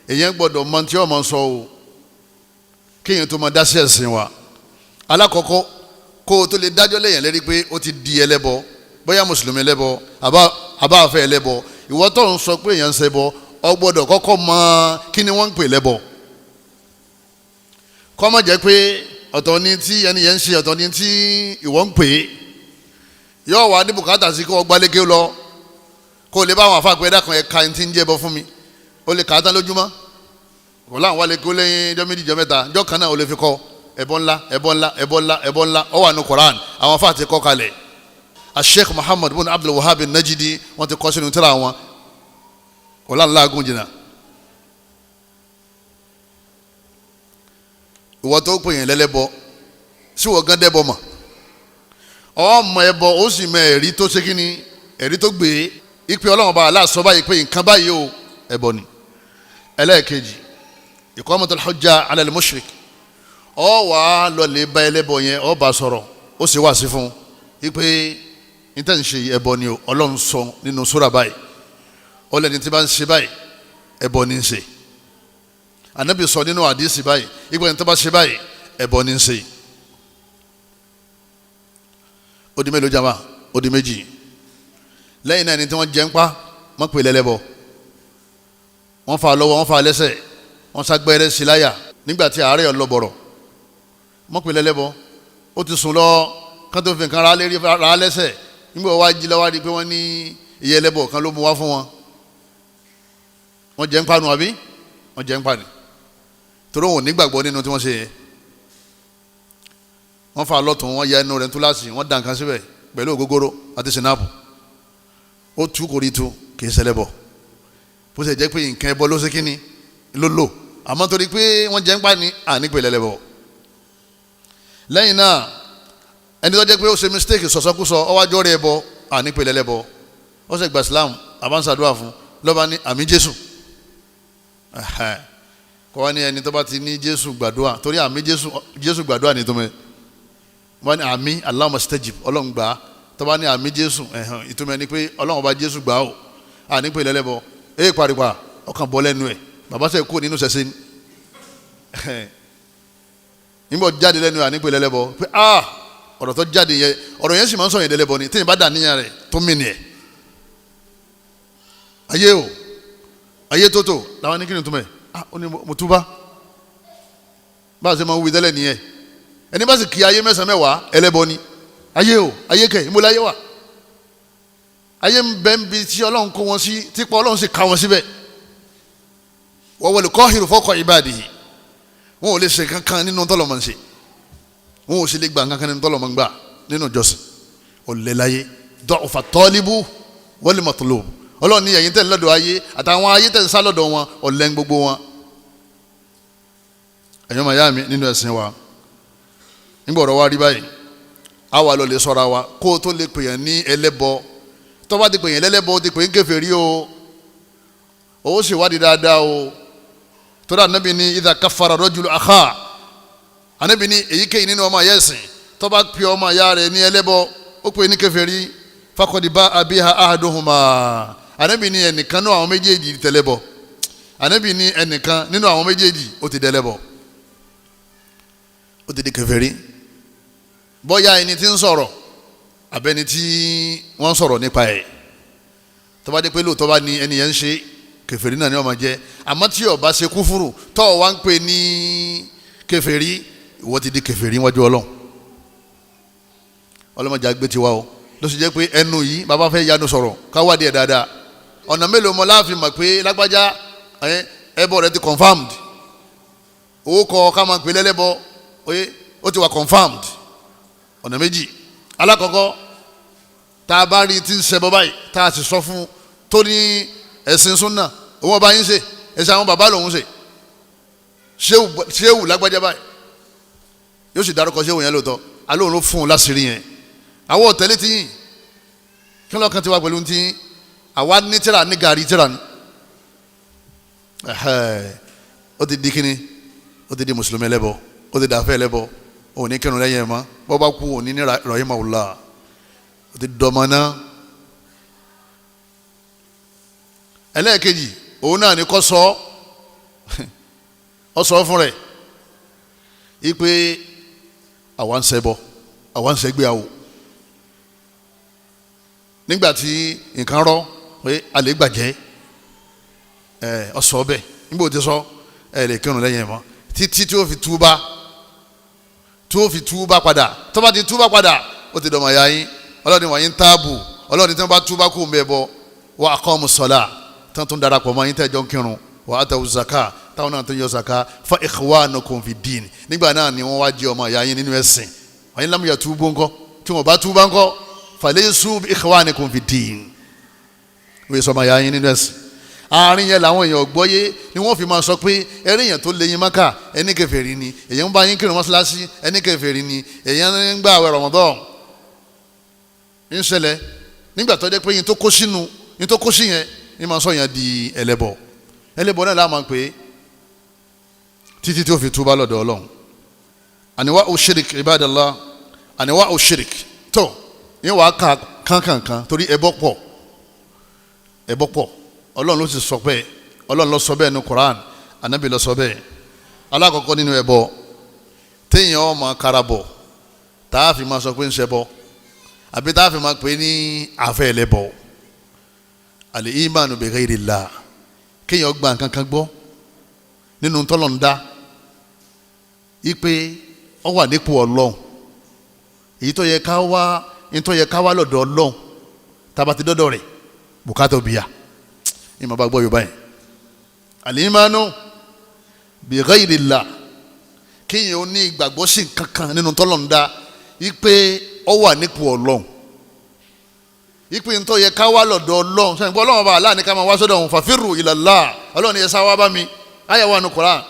èyàn gbọ́dọ̀ mọ tí ó máa sọ o kéèyàn tó máa dá sí ẹ̀sìn wa alákọ̀ọ́kọ́ kó o tó lè dájọ́ lẹ́yìn lérí pé ó ti di ẹlẹ́bọ bóyá mùsùlùmí ẹlẹ́bọ àbá afẹ́ ẹlẹ́bọ ìwọ tó ń sọ pé èèyàn ń ṣẹbọ ọ gbọ́dọ̀ kọ́kọ́ mọ kí ni wọ́n ń pè lẹ́bọ kó má jẹ́ pé ọ̀tọ̀ ni tí ẹni yẹn ń ṣe ọ̀tọ̀ ni tí ìwọ ń pè é yóò wá ní bùkátà sí kó o gbálékè lọ kó o lè bá àwọn afáàpẹ́ ẹ̀dá kan ẹ̀ka ẹni tí ń jẹ́bọ fún mi o lè kà á tán lójúmọ́ kò láwọn wálé kó lẹ́yìn ọjọ́ méjì ọjọ́ mẹ́ta ọjọ́ kan náà o lè fi kọ́ ẹbọ ńlá ẹbọ ńlá ẹbọ ńlá ẹbọ ńlá ó wà ní Quran àwọn afáà ti kọ́ kalẹ̀ Sheikh Muhammad bin Abdul Wahhab Najidi wọ́n ti kọ́ sínú tírà wọn kò láńlá agún jìnnà ìwọ tó pè yẹn lẹ́lẹ́bọ sí wọ́n gán dẹ́bọ mọ̀ ọmọ ẹbọ ó sì mọ ẹ̀rí tó ṣe kíni ẹ̀rí tó gbé ìpè Ọlọ́run bá aláàsọ báyìí pé nǹkan báyìí o ẹbọ ni ẹlẹ́ẹ̀kejì iqamatul hujja ala al-mushrik ọ wà á lọ lè bá ẹlẹ́bọ yẹn ọ bá sọ̀rọ̀ ó sì wá sí fún un ìpè níta ń ṣe ẹbọ ni o Ọlọ́run sọ nínú sura báyìí ọlẹ́ni tí bá ń ṣe báyìí ẹbọ ni ń ṣe Ànábì sọ nínú àdìsí báyìí ìpè ní tó bá ṣe báyìí ẹbọ ni ń ṣe ó di mélòó jama ó di méjì lẹ́yìn náà ẹni tí wọ́n jẹ́ ń pa wọ́n pè lẹ́lẹ́bọ wọ́n fa lọ́wọ́ wọ́n fa lẹ́sẹ̀ wọ́n ságbẹ́rẹ́ sí láyà nígbà tí àárẹ̀ ọlọ́bọ̀rọ̀ wọ́n pè lẹ́lẹ́bọ ó ti sùn lọ kán tó fi nǹkan ra lẹ́sẹ̀ nígbà wá jí lọ́wọ́ di pé wọ́n ní iye ẹlẹ́bọ kan ló mú wá fún wọn wọ́n jẹ́ ń pa nù àbí wọ́n jẹ́ ń pa ni torí wọn ò nígbàgbọ́ nínú tí wọ́n ṣe yẹn wọ́n fa lọ́tún wọ́n ya ẹnu rẹ̀ túláàsì wọ́n dà nǹkan síbẹ̀ pẹ̀lú ògógóró àti sinapu ó tú kò rí tu kì í ṣẹlẹ́bọ bó ṣe jẹ́ pé nǹkan ẹbọ ló ṣe kí ni ló lò àmọ́ torí pé wọ́n jẹ́ ń pa ní ànípè lẹ́lẹ́bọ lẹ́yìn náà ẹni tó jẹ́ pé ó ṣe mistake sọ̀sọ́kúsọ ọwájọ́ rẹ̀ ẹbọ ànípè lẹ́lẹ́bọ ó ṣe gba Islam àbánsàdúrà fún lọ́ba ní àmì Jésù kọ́ wá ní ẹni tó bá ti ní Jésù gbàdúrà torí àmì Jésù gbàdúrà ní tó mẹ́ wọ́n ní àmì Allahumma stajib Ọlọ́run gbà á tó bá ní àmì Jésù ìtumọ̀ ni pé Ọlọ́run bá Jésù gbà ó ànípè lẹ́lẹ́bọ paripa ọkàn bọ́ lẹ́nu ẹ̀ bàbá sẹ́ kó nínú sẹ́sẹ́ ni nígbà jáde lẹ́nu ẹ̀ ànípè lẹ́lẹ́bọ pé ọ̀rọ̀ tó jáde yẹ ọ̀rọ̀ yẹn sì máa ń sọ̀yìn lẹ́lẹ́bọ ni téèyàn bá dà níyàn rẹ̀ tó mì nìyẹn ayé tótó làwọn ní kí ni tó mẹ́ ó ní mo túbá bá a ṣe máa ń wí tẹ́lẹ̀ nìyẹn ẹni bá sì kí ayé mẹ́sàn-án mẹ́wàá ẹlẹ́bọ ni ayé kẹ̀ ìmúlẹ̀ ayé wà ayé ń bẹ ń bi tí Ọlọ́run kó wọn sí tipa Ọlọ́run sì ká wọn síbẹ̀ wọ́n wọlé qahiru fawqa ibadihi wọn ò lè ṣe kankan nínú tọ́lọ́mọ ń ṣe wọn ò sì lè gbà kankan nínú tọ́lọ́mọ ń gbà nínú ìjọsìn olèláyé da'ufa talibu wal matlub Ọlọ́run ní ẹ̀yin tẹ̀ lọ́dọ̀ ayé àtàwọn ayé tẹ̀ ń sá lọ́dọ̀ wọn ọ̀lẹ́ ń gbogbo wọn ẹ̀yọ́ màá yá mi nínú ẹ̀sìn wa nígbà ọ̀rọ̀ wa rí báyìí àwa lọ lè sọ́ra wa kó o tó lè pè yàn ní ẹlẹ́bọ tó bá ti pè yàn lẹ́lẹ́bọ ó ti pè ń kèfèrí o ó sì wádìí dáadáa o torí Ànábì ní idha kaffara rajulu akha Ànábì ní èyíkéyìí nínú ọmọ ayé ẹ̀sìn tó bá pè ọmọ ayá rẹ̀ ní ẹlẹ́bọ ó pè ní kèfèrí faqad ba'a biha ahaduhuma Ànábì ní ẹnìkan nínú àwọn méjèèjì tẹ̀lẹ́bọ Ànábì ní ẹnìkan nínú àwọn méjèèjì ó ti dẹlẹ́bọ ó ti di kèfèrí bóyá ẹni tí ń sọ̀rọ̀ abẹ́ni tí wọ́n sọ̀rọ̀ nípa ẹ̀ tó bá dé pé lóòótọ́ bá ní ẹni yẹn ń ṣe kèfèrí náà ni wọ́n máa jẹ́ àmọ́ tí ó bá ṣe kúfúrù tó wá ń pè ní kèfèrí ìwọ ti di kèfèrí wájú Ọlọ́run ọlọ́mọdé àgbẹ̀ ti wá o ló sì jẹ́ pé ẹnu yìí bàbá fẹ́ yanu sọ̀rọ̀ káwádìí ẹ̀ dáadáa ọ̀nà mélòó mọ́ láàfin mọ̀ pé lágbájá ẹbọ rẹ ti confirmed owó kọ ká máa pè lẹ́lẹ́bọ ó ti wà confirmed ọ̀nà méjì alákọ̀ọ́kọ́ tá a bá rí tí ń ṣẹbọ báyìí tá a sì sọ fún tó ní ẹ̀sìn súnà òun ọba yín ṣe ẹ̀sìn àwọn bàbá lòun ṣe ṣéwù lágbájá báyìí yóò sì dárúkọ ṣéwù yẹn lóòótọ́ alóhùn ló fún un láṣìírí yẹn àwọn òtẹ́lẹ̀ tí yìn kí lọ́kàn ti wá pẹ̀lú tí àwa ní tíra ní gàrí tíra ní ó ti di kíni ó ti di mùsùlùmí ẹlẹ́bọ ó ti dàfẹ́ ẹlẹ́bọ òní kírun lẹ́yìn ẹ̀ mọ́ bọ́ bá kú òní ní rahimahullah ó ti dọ̀mọ́ náà ẹlẹ́ẹ̀kejì òun náà ní kọ́ sọ ọ sọ fún rẹ̀ ipe àwa ń ṣẹbọ àwa ń ṣègbéyàwó nígbà tí nǹkan rọ pé alẹ́ gbàjẹ́ ọ sọ bẹ́ẹ̀ níbo ti sọ ẹ lè kírun lẹ́yìn ẹ̀ mọ́ títí tí ó fi túbá padà tó bá ti túbá padà ó ti dọ̀mọ̀ ya yín ọlọ́ni wọ̀nyí ń táàbù ọlọ́ni tí wọ́n bá túbá kú ń bẹ̀ bọ́ wa aqamu ssalah tán tó ń darapọ̀ mọ́ yín tẹ́jọ́ ń kírun wa atawu zaka táwọn náà tó ń yọ zaka fa ikhwanukum fi din nígbà náà ni wọ́n wá jẹ́ ọmọ ya yín nínú ẹ̀sìn wọ́n yín lam yatubu ńkọ́ tí wọ́n bá túbá ńkọ́ falaysu bi ikhwanikum fi din wọ́n yẹ sọmọ ya yín nínú ẹ̀sìn àárín yẹn làwọn èèyàn gbọ́yé ni wọ́n fi máa sọ pé ẹrí èèyàn tó lé yín Mákà ẹni kèfèrí ni èèyàn ń bá yín kírun mọ́ṣáláṣí ẹni kèfèrí ni èèyàn ń gbà àwẹ̀ Ramadan ń ṣẹlẹ̀ nígbà tó jẹ́ pé yín tó kó sí yẹn ní máa sọ yẹn di ẹlẹ́bọ náà láà máa ń pè é títí tí ó fi túbá lọ́dọ̀ Ọlọ́run àníwá ò ṣirik ibadallah àníwá ò ṣirik tó yín wàá kà kankankan torí ẹbọ pọ̀ Ọlọ́run ló sì sọ pé Ọlọ́run ló sọ bẹ́ẹ̀ ní Quran Ànábì ló sọ bẹ́ẹ̀ alákọ̀ọ́kọ́ nínú ẹbọ téèyàn ọmọ karabọ̀ táàfin máa sọ pé ń ṣẹbọ àbí táàfin máa pè ní àfẹ́ ẹlẹ́bọ al-imanu bi ghayrillah kéèyàn gba nǹkan kan gbọ́ nínú tọ́lọ̀ ń dá ipe ọ wà nípò Ọlọ́run èyí tó yẹ ká wá lọ́dọ̀ Ọlọ́run tába ti dọ́dọ̀ rẹ̀ bùkátà òbíà ìmọ̀ bá gbọ́ yorùbá yẹn al-imanu bi ghayrillah kéèyàn ó ní ìgbàgbọ́ sí kankan nínú tọ́lọ̀ ń dá ipe ọ wà nípò Ọlọ́run ipe ń tó yẹ ká wá lọ́dọ̀ Ọlọ́run sẹ́yìn pé Ọlọ́run bá aláàní ká máa wá sọ́dọ̀ òun fafirru ilallah Ọlọ́run yẹ sá wá bá mi ayé wa nu Qur'an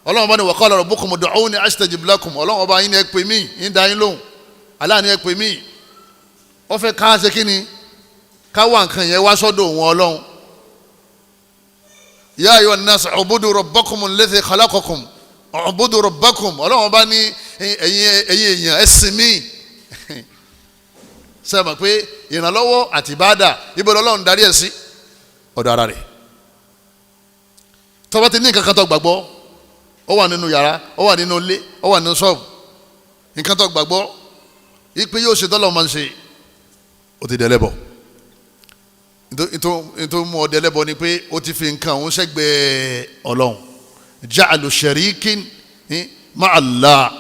Ọlọ́run bá ní wa qala rabbukum ud'uni astajib lakum Ọlọ́run bá yín ní ẹ pè mí ń dá yín lóhùn aláàní ẹ pè mí ó fẹ́ ká ṣe kí ni ká wá nǹkan yẹn wá sọ́dọ̀ òun Ọlọ́run ya ayyuhan nas ubudu rabbakum alladhi khalaqakum ubudu rabbakum Ọlọ́run bá ní ẹ̀yin èèyàn ẹ sìn mí sẹ́mi pé ìrànlọ́wọ́ àti ìbádà ibo Ọlọ́run darí ẹ̀ sí ọ̀dọ̀ ara rẹ̀ tó bá ti ní nǹkan kan tó gbàgbọ́ ó wà nínú yàrá ó wà nínú ilé ó wà nínú ṣọ́ọ̀bù nǹkan tó gbàgbọ́ ipe yóò ṣe tọ́lọ́ máa ń ṣe ó ti dẹ̀lẹ́bọ̀ nítorí mú ọ dẹ̀lẹ́bọ̀ ni pé ó ti fi nǹkan òun sẹ́gbẹ̀ẹ́ Ọlọ́run ja'alu sharikin ma'a Allah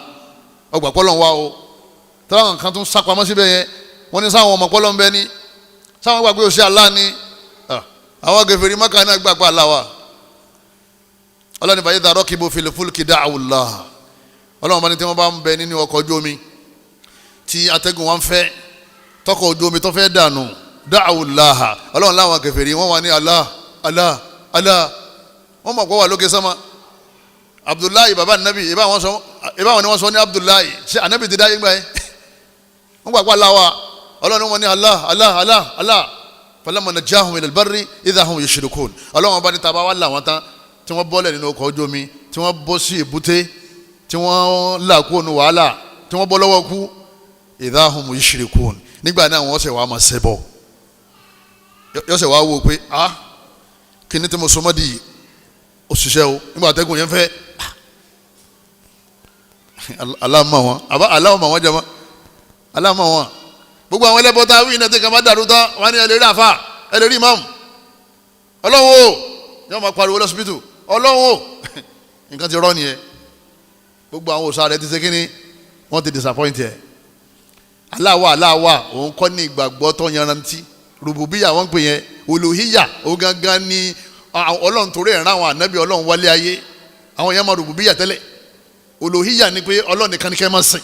ọgbà pọ́lọ́n wa o tọ́lá nǹkan tó ń sápamọ́ síbẹ̀ yẹn wọ́n ní sáwọn ọmọ pọ́lọ́n bẹ́ẹ̀ ni sáwọn gbàgbé òṣì Allah ni àwọn gèfèrí Mákà náà gbàgbé Allah wa Ọlọ́run fa idha rakibu fil fulki da'u Allah Ọlọ́run bá ní tí wọ́n bá ń bẹ nínú ọkọ̀ ojú omi tí atẹ́gùn wọn fẹ́ tọkọ̀ ojú omi tó fẹ́ dànù da'u Allah Ọlọ́run láwọn gèfèrí wọ́n wà ní Allah wọ́n mọ̀ pé wà lókè sánmà Abdullahi baba nabi ìbáwọn ni wọ́n sọ ní Abdullahi ṣe anabi ti dáyé gbà yẹn wọ́n gbàgbọ́ aláwa Ọlọ́run wọn ní Allah falamma najjahum ilal barri idha hum yushrikun Ọlọ́run bá ní taba wà láwọn tán tí wọ́n bọ́lẹ̀ nínú ọkọ̀ ojú omi tí wọ́n bọ́ sí èbúté tí wọ́n là kú ònú wàhálà tí wọ́n bọ́ lọ́wọ́ kú idha hum yushrikun nígbà náà wọ́n ṣe wàá máa ṣẹbọ yọ́sẹ̀ wàá wò pé kí ni tí mo sọmọ́ di òṣìṣẹ́ o nígbà tẹ́gùn yẹn fẹ́ aláàmà wọn aláàmà wọn jẹ́ wọn aláàmà wọn gbogbo àwọn ẹlẹ́bọ tá a wí iná tí kan bá dàrú tán wọn ni ẹlẹ́rìí àfa ẹlẹ́rìí ìmáàmù ọlọ́run o yóò máa pariwo lọ́sibítù ọlọ́run o nǹkan ti rọ́ nìyẹn gbogbo àwọn òòṣà rẹ ti ṣe kínní wọ́n ti disappoint ẹ̀ aláwa òun kọ́ ní ìgbàgbọ́ tó yanrantí rùbùbíyà wọ́n ń pè yẹn olùhíyà òun gangan ní ọlọ́run torí ẹ̀ràn àwọn ànábì ọlọ́run wálé ayé àwọn yẹn máa rùbùbíyà tẹ́lẹ̀ olùhíyà ni pé ọlọ́run nìkan ni kẹ́ máa sìn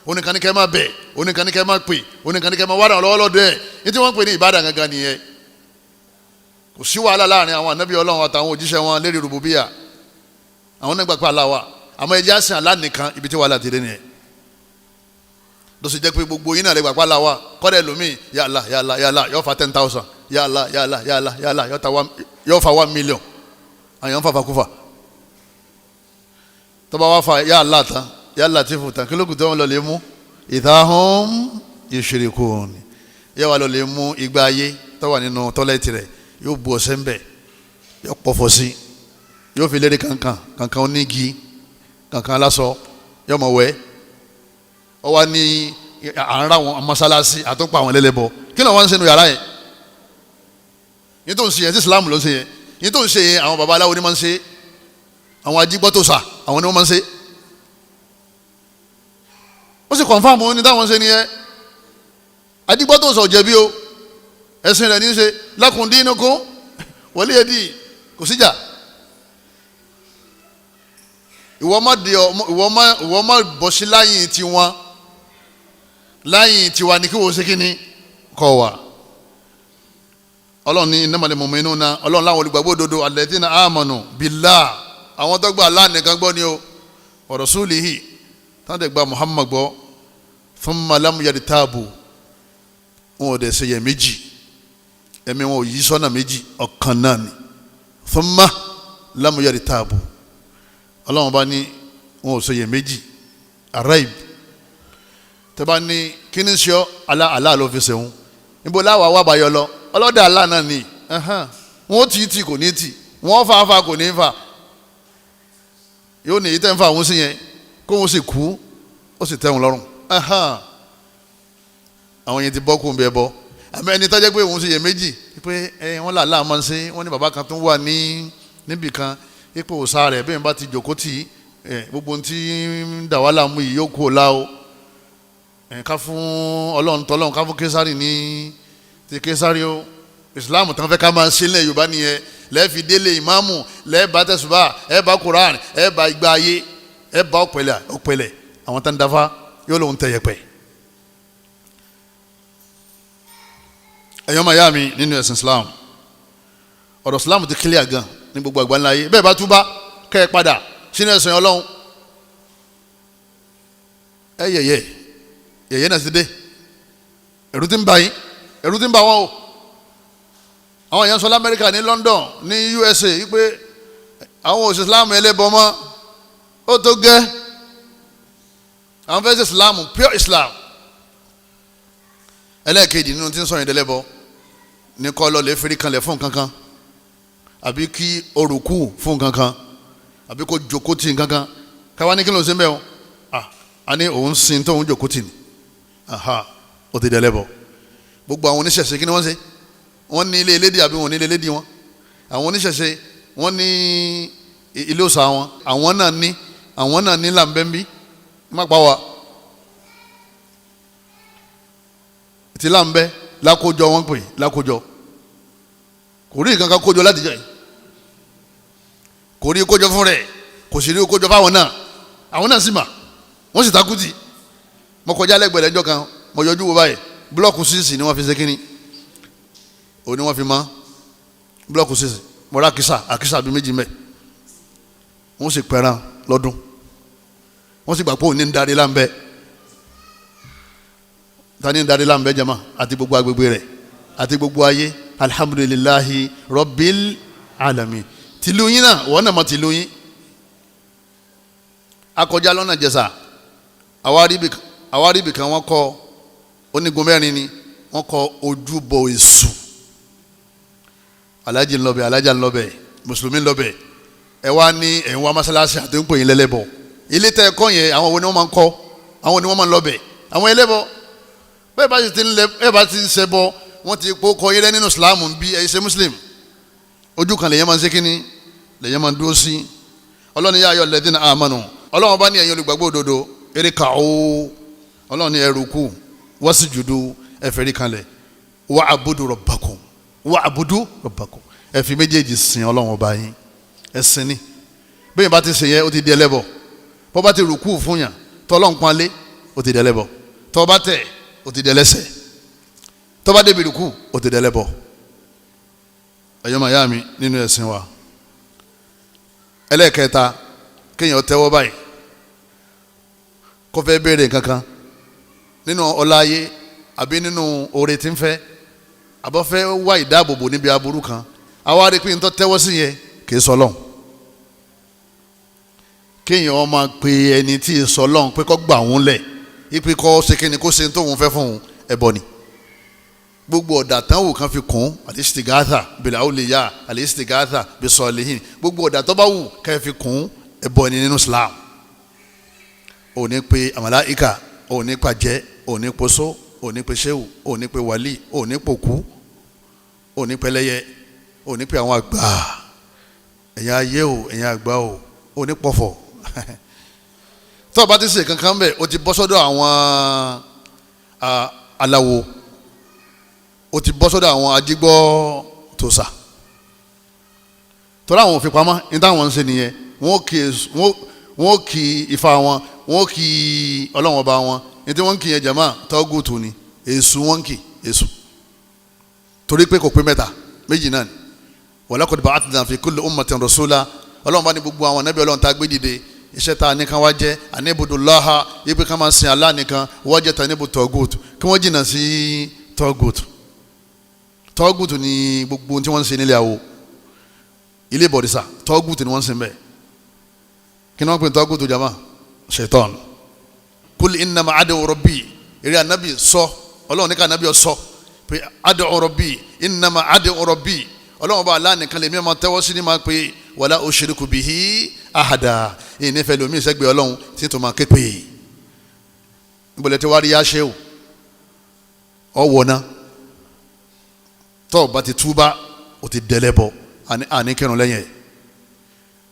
oníkan ni kẹ́ máa bẹ̀ oníkan ni kẹ́ máa pè oníkan ni kẹ́ máa wádà lọ́wọ́ lọ́dọ̀ ẹ̀ ní tí wọ́n ń pè ní ìbádà gangan nìyẹn kò sí wàhálà láàrin àwọn ànábì ọlọ́run àtàwọn òjíṣẹ́ wọn lérí rùbùbíyà àwọn náà gbà pé aláwa àmọ́ ẹjẹ́ àsìn àlá nìkan ibi tí wàhálà ti dé nìyẹn ló sì jẹ́ pé gbogbo yín náà lè gbà pé aláwa kọ́dẹ̀ lómi yàlá yóò fa 10,000 yàlá yóò fa 1 million àyàn fàfà kúfà tó bá wá fa yàlá tán yàlá tí fò tán kí ló kù tó wọn lọ lè mú idahum yushrikun yóò wá lọ lè mú igba ayé tó wà nínú tọ́lẹ́tì rẹ̀ yóò bu ọ̀sẹ̀ ń bẹ̀ yóò pọ̀fọ̀ sí yóò fi lérí kankan onígi kankan aláṣọ yóò mọ̀ wẹ́ ọ wá ní àárá wọn mọ́sálásí àtọ́pọ̀ àwọn ẹlẹ́lẹ́bọ kí ló wá ń ṣe nu yàrá yẹn yìí tó ń ṣe yẹn tí Islam ló ń ṣe yẹn yìí tó ń ṣe yẹn àwọn babaláwo ni máa ń ṣe àwọn ajígbọ́tòsà àwọn ni wọ́n máa ń ṣe ó sì kọ̀nfàmù ní táwọn ṣe nìyẹn ajígbọ́tòsà ò jẹ̀bi o ẹ̀sìn rẹ̀ ní í ṣe lakum dinukum waliya din kò síjà ìwọ má bọ́ sí láyìn tiwọn láyìn tiwa ni kí wọ́n ṣe kí ni kọ́ wa ọlọ́run ní innamal mu'minuna ọlọ́run láwọn olùgbàgbọ́ òdodo alladhina amanu billah àwọn tó gba Allah nìkan gbọ́ ni o wa rasulihi táwọn tẹ̀ gba Muhammad gbọ́ thumma lam yartabu wọn ò dẹ̀ ṣe yẹ méjì ẹ̀mí wọn ò yí sọ́nà méjì ọ̀kan náà ni thumma lam yartabu ọlọ́run bá ní wọn ò ṣe yẹ méjì araib tẹ́ bá ní kí ni ṣe ọ́ Allah ló fi ṣeun níbo láwa wà báyọ̀ lọ ọlọ́dẹ Allah náà ni wọ́n tì kò ní tì wọ́n fa kò ní fa yóò ní èyí tẹ́ ń fa àwọn sí yẹn kó wọ́n sì kú ó sì tẹ́ wọn lọ́rùn àwọn yẹn ti bọ́ kó ń bẹ bọ́ àmọ́ ẹni tọ́jú pé òun sì yẹ méjì pé wọ́n là Allah máa ń ṣe wọ́n ní bàbá kan tó wà níbì kan ipò òòṣà rẹ̀ bẹ́ẹ̀ bá ti jòkó tì gbogbo ohun tí ń dà wá láàmú yìí yóò kú ò láò ká fún ọlọ́run tọ́lọ́run ká fún késàrì ní ti késàrì o Islam tán fẹ́ ká máa ṣe ilẹ̀ Yorùbá nìyẹn lẹ́ẹ̀fi délé ìmáàmù lẹ́ẹ̀bá tẹ̀sùbá ẹ̀ẹ̀bá Quran ẹ̀ẹ̀bá igba ayé ẹ̀ẹ̀bá ọ̀pẹ̀lẹ̀ àwọn tán dáfá yóò lóun tẹ̀ yẹpẹ̀. ẹ̀yọ́ máa yá mi nínú ẹ̀sìn Islam ọ̀rọ̀ Islam ti kílíà gan ní gbogbo àgbáńlá ayé bẹ́ẹ̀ bá túbá kẹ́ ẹ padà sínú ẹ̀sìn Ọlọ́run yẹ̀yẹ́ náà ti dé ẹ̀rù ti ń bà yín ẹ̀rù ti ń bà wọ́n o àwọn èèyàn sọ lamẹ́ríkà ní London ní USA wípé àwọn òṣìṣẹ́ Islam ẹlẹ́bọ mọ́ ó tó gẹ́ àwọn fẹ́ ṣe Islam pure Islam ẹlẹ́ẹ̀kejì nínú tí ń sọ yẹn dẹ́lẹ́bọ ní kọ́ lọ lè fẹ́rí kanlẹ̀ fún kankan àbí kí orùkù fún kankan àbí kó jòkó tì kankan káwá ní kí ló ń ṣe ń bẹ́ o a ní òun sin tó òun jòkó tì ní ó ti dẹ́lẹ́bọ gbogbo àwọn oníṣẹ̀ṣe kí ni wọ́n ṣe wọ́n ní ilé elédè àbí wọ́n ní ilé elédè wọn àwọn oníṣẹ̀ṣe wọ́n ní ilé òòṣà wọn àwọn náà ní làǹbẹ́ńbí má pa wá ti làǹbẹ́ lákòjọ wọn pè lákòjọ kò rí nǹkan kan kójọ láti jọ yìí kò rí kójọ fún rẹ̀ kò sì rí kójọ fáwọn náà àwọn náà sì mà wọ́n sì takùtì mo kọjá lẹ́gbẹ̀ẹ́ lẹ́jọ́ kan mo yọjú wo báyìí búlọ́ọ̀kù 6 ni wọ́n fi ṣe kínní òní wọ́n fi mọ́ búlọ́ọ̀kù 6 mo rà àkísà bíi méjì mẹ́ wọ́n sì pẹ̀ràn lọ́dún wọ́n sì gbà pé òní ń darí láǹbẹ́ tani ń darí láǹbẹ́ jama àti gbogbo agbègbè rẹ̀ àti gbogbo ayé alhamdulillahi rabbil alamin tìlú yín náà wọ́n náà mọ̀ tìlú yín akọjá lọ́nà jẹ̀sà àwáríbì kan wọ́n kọ́ onígun mẹ́rin ni wọ́n kọ ojúbọ èṣù. alájì ń lọ bẹ̀, alájà ń lọ bẹ̀, mùsùlùmí ń lọ bẹ̀, ẹ wá ní ẹ̀yin wá mọ́sálásí àti ń pè yín lẹ́lẹ́bọ. ilé tẹ́ ẹ kọ́ yẹn àwọn wo ni wọ́n máa ń kọ́, àwọn ni wọ́n máa ń lọ bẹ̀, àwọn ẹlẹ́bọ. bẹ́ẹ̀ bá ti ń ṣẹbọ wọ́n ti kó kọ yẹrẹ nínú Islam bí ẹ ṣe muslim. ojú kan lèyàn máa ń ṣe kínní lèyàn máa ń dúró sí. ọlọ́ni yá ayọ̀ lẹ́dínà àmánu, ọlọ́run bá ní ẹ̀yin olùgbàgbọ́ òdodo eré kàó, ọlọ́run ní ẹ rúkú wasjudu ẹ fẹ̀rí kanlẹ̀ wa'budu rabbakum ẹ fi méjèèjì sìn ọlọ́run ọba yín, ẹ sìn ní. bẹ́ẹ̀ bá ti sìn yẹ ó ti di ẹlẹ́bọ. bọ́ bá ti rúkú fún yàn tọ́lọ́ nǹkan lé ó ti di ẹlẹ́bọ. tọ́ bá tẹ̀ ó ti di ẹlẹ́sẹ̀. tọ́ bá débi rúkú ó ti di ẹlẹ́bọ. ẹ̀yọ́ màá yá mi nínú ẹ̀sìn wa. ẹlẹ́ẹ̀kẹta kéèyàn tẹ́wọ́ báyìí kó fẹ́ béèrè kankan nínú ọlá ayé àbí nínú oore tí ń fẹ́ àbọ̀ fẹ́ wá ìdáàbòbò níbi aburú kan, àwa rí pé nítorí tẹ́wọ́ sí yẹn kìí sọ lọ́hùn. kéèyàn máa pe ẹni tí ì sọ lọ́hùn pé kó gbà òun lẹ̀ ipe kó ṣe kíni kó ṣe tóun fẹ́ fún òun ẹbọ ni. gbogbo ọ̀dà táwọn kan fi kún al-istighatha bil awliya al-istighatha bis salihin, gbogbo ọ̀dà tó bá wù ká fi kún ẹbọ ni nínú Islam. ò ní pe àmàláìkà, ò ní pàjẹ́, ò ní poso, ò ní pe ṣéwù, ò ní pe wàlí, ò ní pòkú, ò ní pẹlẹyẹ, ò ní pe àwọn àgbà ẹ̀yin ayé o ẹ̀yin àgbà o, ò ní pọ̀fọ̀. tó o bá ti ṣe kankan bẹ́ẹ̀ o ti bọ́ sọ́dọ̀ àwọn aláwo, o ti bọ́ sọ́dọ̀ àwọn ajígbọ́ tòṣà. tọ́lá àwọn òfin pamọ́ ní táwọn ń ṣe nìyẹn. wọ́n kì í ifá wọn, wọ́n kì í ọlọ́wọ́n ọba wọn. ní tí wọ́n kì í yẹn jama tọ́gùtù ni, èṣù wọ́n kì í èṣù. torí pé kò pé mẹ́ta, méjì náà ni. walaqad ba'athna fi kulli ummatin rasula, ọlọ́run bá ní gbogbo àwọn ànábì ọlọ́run tá a gbé dìde iṣẹ́ tá a ní kan wá jẹ́ anibudullaha, yípe ká máa sin Allah nìkan, wọ́n jẹ́ tanibu tọ́gùtù, kí wọ́n jìnnà sí tọ́gùtù. tọ́gùtù ni gbogbo tí wọ́n ń ṣe nílé àwò, ilé bọ̀dìsà tọ́gùtù ni wọ́n ń ṣe bẹ́ẹ̀. kí ni wọ́n pè ní tọ́gùtù jama? shaitan. kul innama ad'u rabbi, eré anabi sọ, ọlọ́run ní ká anabi sọ pé ad'u rabbi innama ad'u rabbi, ọlọ́run bá Allah nìkan lèmi máa tẹ́wọ́ sí ni máa pé wala ushriku bihi ahada, ìyìn nífẹ̀ẹ́ lómi ìṣẹ́gbẹ́ ọlọ́run tí tó máa ké pé. níbo tí wàá rí yá ṣe o ọwọ́ náà tọ́ bá ti túbá o ti dẹ́lẹ́ bọ̀ àní kírun lẹ́yìn ẹ̀.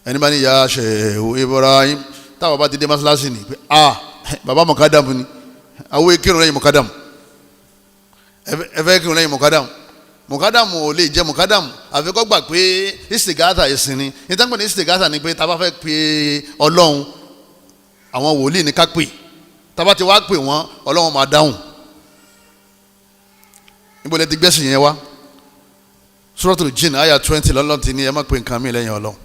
ẹni bá ní ya Shehu Ibrahim táwọn bá ti dé masalasi ni pé baba mọ̀kádàmù ni àwọn kírun lẹ́yìn mọ̀kádàmù, ẹ fẹ́ kírun lẹ́yìn mọ̀kádàmù. mọ̀kádàmù ò lè jẹ́ mọ̀kádàmù àfi kó gbà pé istighatha ẹ̀sìn ni. ìtàgbọ́n ní istighatha ni pé tá a bá fẹ́ pe ọlọ́run, àwọn wòlíì ní ká pè, tá a bá ti wá pè wọ́n ọlọ́run máa dáhùn. níbo lẹ ti gbẹ́sìn yẹn wá? Suratul Jinn ayah 20 lọ́lọ́run ti ní ẹ má pe nǹkan mi lẹ́yìn ọlọ́run.